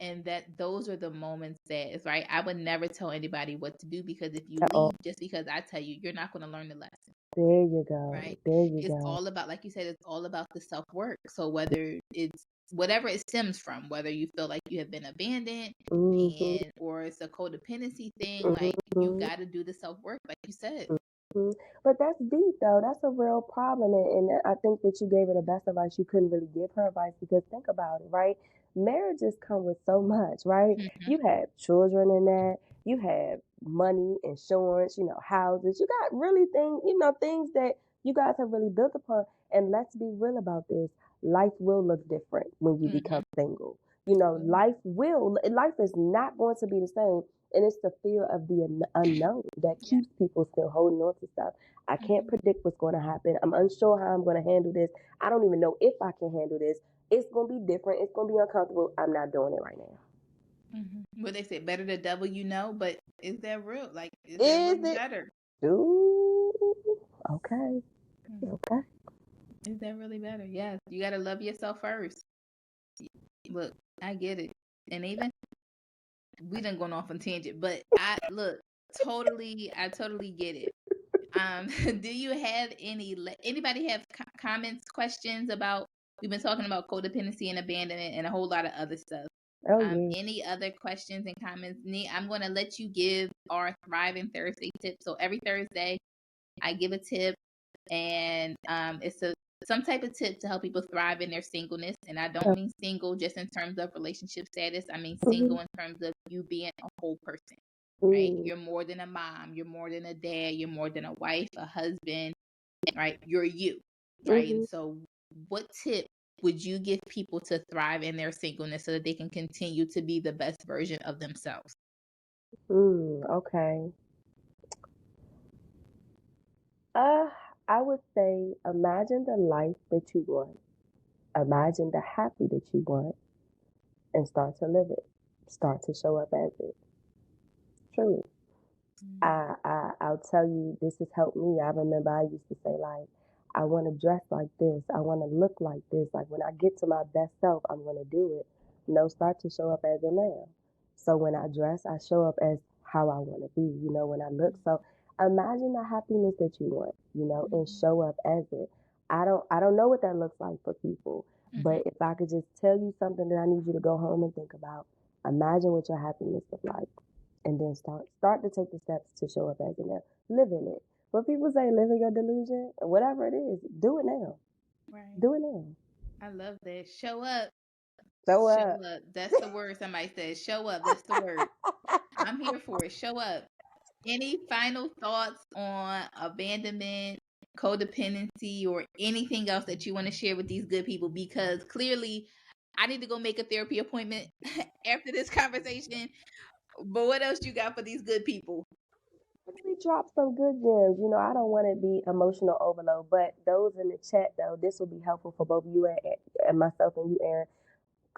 And that those are the moments that it's right. I would never tell anybody what to do because if you leave just because I tell you, you're not going to learn the lesson. There you go. Right? There you it's go. all about, like you said, it's all about the self-work. So whether it's whatever it stems from, whether you feel like you have been abandoned or it's a codependency thing, like you got to do the self-work, like you said. But that's deep though. That's a real problem, and I think that you gave her the best advice. You couldn't really give her advice because think about it, right? Marriages come with so much, right? You have children in that. You have money, insurance, houses. You got really things that you guys have really built upon. And let's be real about this. Life will look different when you become single. Life is not going to be the same. And it's the fear of the unknown that keeps people still holding on to stuff. I can't predict what's going to happen. I'm unsure how I'm going to handle this. I don't even know if I can handle this. It's going to be different. It's going to be uncomfortable. I'm not doing it right now. Well, they say better the devil you know, but is that real? Like, is that really better? Ooh, okay. Okay. Is that really better? Yes. You got to love yourself first. Look, I get it. And even we done gone off on tangent, but I totally get it. Do you have anybody have comments, questions about, we've been talking about codependency and abandonment and a whole lot of other stuff. Any other questions and comments? I'm going to let you give our Thriving Thursday tip. So every Thursday I give a tip, and it's some type of tip to help people thrive in their singleness. And I don't mean single just in terms of relationship status. I mean single in terms of you being a whole person, right? You're more than a mom. You're more than a dad. You're more than a wife, a husband, right? You're you, right? And so what tip would you give people to thrive in their singleness so that they can continue to be the best version of themselves? Okay. I would say imagine the life that you want. Imagine the happy that you want and start to live it. Start to show up as it. Truly. I'll tell you, this has helped me. I remember I used to say, like, I want to dress like this. I want to look like this. Like, when I get to my best self, I'm going to do it. Start to show up as it now. So when I dress, I show up as how I want to be, when I look. So imagine the happiness that you want, and show up as it. I don't know what that looks like for people, but if I could just tell you something that I need you to go home and think about, imagine what your happiness looks like. And then start to take the steps to show up as it now. Live in it. When people say live in your delusion, whatever it is, do it now. Right. Do it now. I love that. Show up. Show up. That's the word somebody says. Show up. That's the word. I'm here for it. Show up. Any final thoughts on abandonment, codependency, or anything else that you want to share with these good people? Because clearly, I need to go make a therapy appointment after this conversation. But what else you got for these good people? Really drop some good gems. You know, I don't want to be emotional overload, but those in the chat though, this will be helpful for both you and myself and you, Aaron.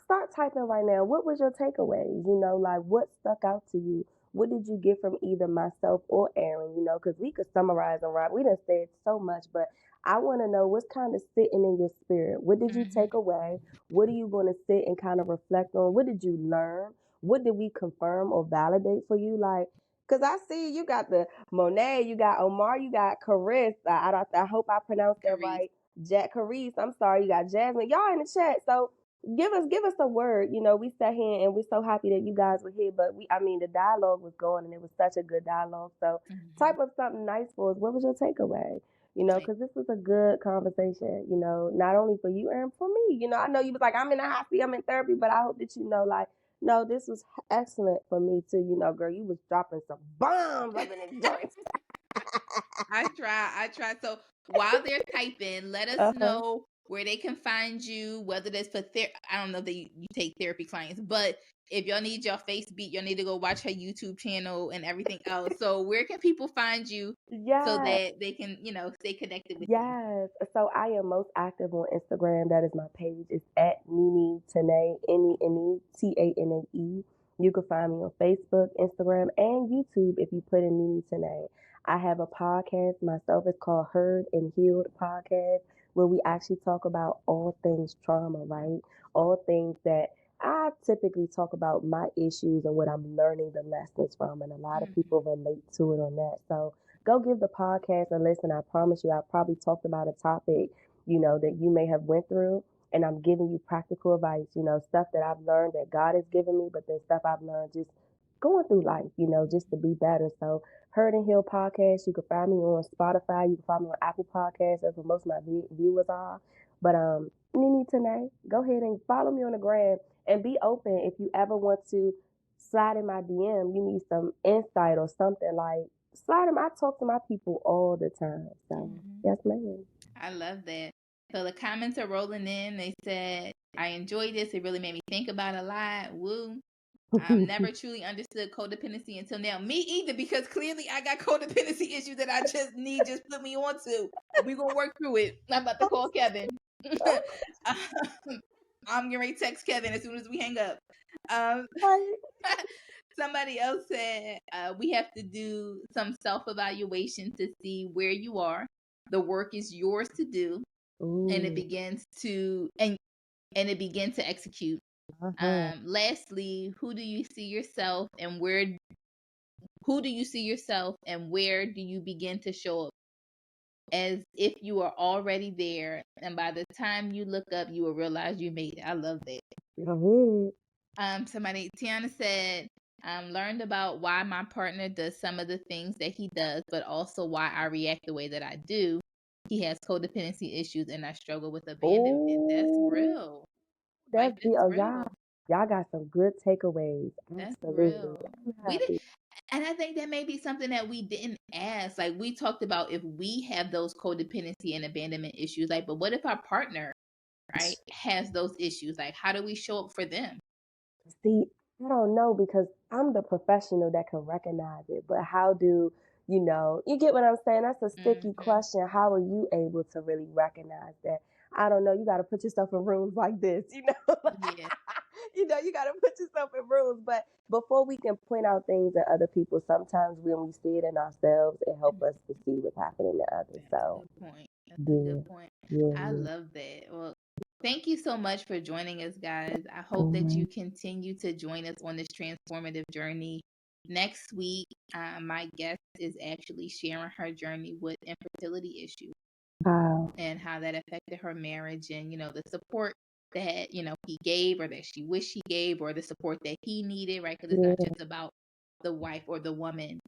Start typing right now. What was your takeaways? You know, like what stuck out to you? What did you get from either myself or Aaron? You know, because we could summarize and write. We done said so much, but I want to know what's kind of sitting in your spirit. What did you Mm-hmm. take away? What are you going to sit and kind of reflect on? What did you learn? What did we confirm or validate for you? Like, because I see you got the Monet, you got Omar, you got Caris. I hope I pronounced that Carice. right. Jack Caris. I'm sorry, you got Jasmine. Y'all in the chat. So give us a word. You know, we sat here and we're so happy that you guys were here, but I mean the dialogue was going and it was such a good dialogue. So Mm-hmm. type up something nice for us. What was your takeaway? You know, Like, because this was a good conversation, you know, not only for you and for me. You know, I know you was like, I'm in a hospital, I'm in therapy, but I hope that you know, like, no, this was excellent for me too. You know, girl, you was dropping some bombs up in the joints. I try. So while they're typing, let us Uh-huh. know where they can find you, whether that's for I don't know that you take therapy clients, but if y'all need your face beat, y'all need to go watch her YouTube channel and everything else. So where can people find you so Yeah. that they can, stay connected with you? Yes. So I am most active on Instagram. That is my page. It's at Nene Tanae, NeneTanae. You can find me on Facebook, Instagram, and YouTube if you put in Nene Tanae. I have a podcast myself. It's called Heard and Healed Podcast, where we actually talk about all things trauma, right? All things that I typically talk about my issues and what I'm learning the lessons from, and a lot of Mm-hmm. people relate to it on that. So go give the podcast a listen. I promise you, I probably talked about a topic, you know, that you may have went through, and I'm giving you practical advice, you know, stuff that I've learned that God has given me, but then stuff I've learned just going through life, you know, just to be better. So Heard and Heal podcast, you can find me on Spotify, you can find me on Apple Podcasts, that's where most of my viewers are. But Nene Tanae, go ahead and follow me on the gram and be open if you ever want to slide in my DM, you need some insight or something like slide them. I talk to my people all the time. So Mm-hmm. yes, ma'am. I love that. So the comments are rolling in. They said, I enjoyed this. It really made me think about a lot. Woo. Never truly understood codependency until now. Me either, because clearly I got codependency issues that I just put me onto. But we're gonna work through it. I'm about to call Kevin. I'm getting ready to text Kevin as soon as we hang up. Um, Right. somebody else said we have to do some self-evaluation to see where you are. The work is yours to do, and it Ooh. begins to and it begins to execute. Uh-huh. Lastly, who do you see yourself and where who do you see yourself and where do you begin to show up as if you are already there, and by the time you look up you will realize you made it. I love that. Go ahead. Somebody, Tiana said, learned about why my partner does some of the things that he does, but also why I react the way that I do. He has codependency issues and I struggle with abandonment. That's Oh, real. that's Like, the that's y'all. real. Y'all got some good takeaways. That's Absolutely. real. I'm We did, happy. and I think that may be something that we didn't ask. Like, we talked about if we have those codependency and abandonment issues, like, but what if our partner, right, has those issues? Like, how do we show up for them? See, I don't know because I'm the professional that can recognize it, but how do you know? You get what I'm saying? That's a sticky Mm-hmm. question. How are you able to really recognize that? I don't know. You got to put yourself in rooms like this, you know? Yeah. You know, you got to put yourself in rooms. But before we can point out things in other people, sometimes when we see it in ourselves, it helps us to see what's happening to others. That's a So, good point. That's a yeah, good point. yeah, I yeah. love that. Well, thank you so much for joining us, guys. I hope that Mm-hmm. you continue to join us on this transformative journey. Next week, my guest is actually sharing her journey with infertility issues Wow. and how that affected her marriage, and the support that he gave or that she wished he gave, or the support that he needed, right? Because it's not Yeah. just about the wife or the woman.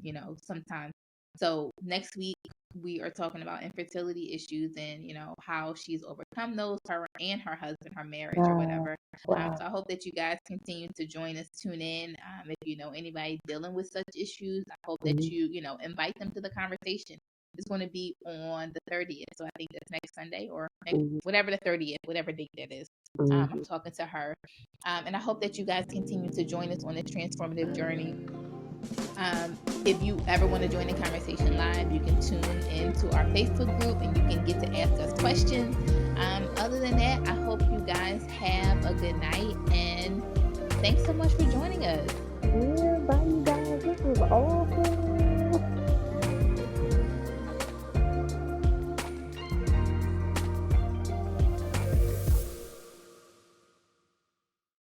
Sometimes So next week we are talking about infertility issues and, you know, how she's overcome those, her and her husband, her marriage or whatever. Wow. So I hope that you guys continue to join us, tune in. If you know anybody dealing with such issues, I hope that you know, invite them to the conversation. It's going to be on the 30th. So I think that's next Sunday or whatever the 30th, whatever date that is. I'm talking to her. And I hope that you guys continue to join us on this transformative journey. If you ever want to join the conversation live, you can tune into our Facebook group and you can get to ask us questions. Other than that, I hope you guys have a good night and thanks so much for joining us.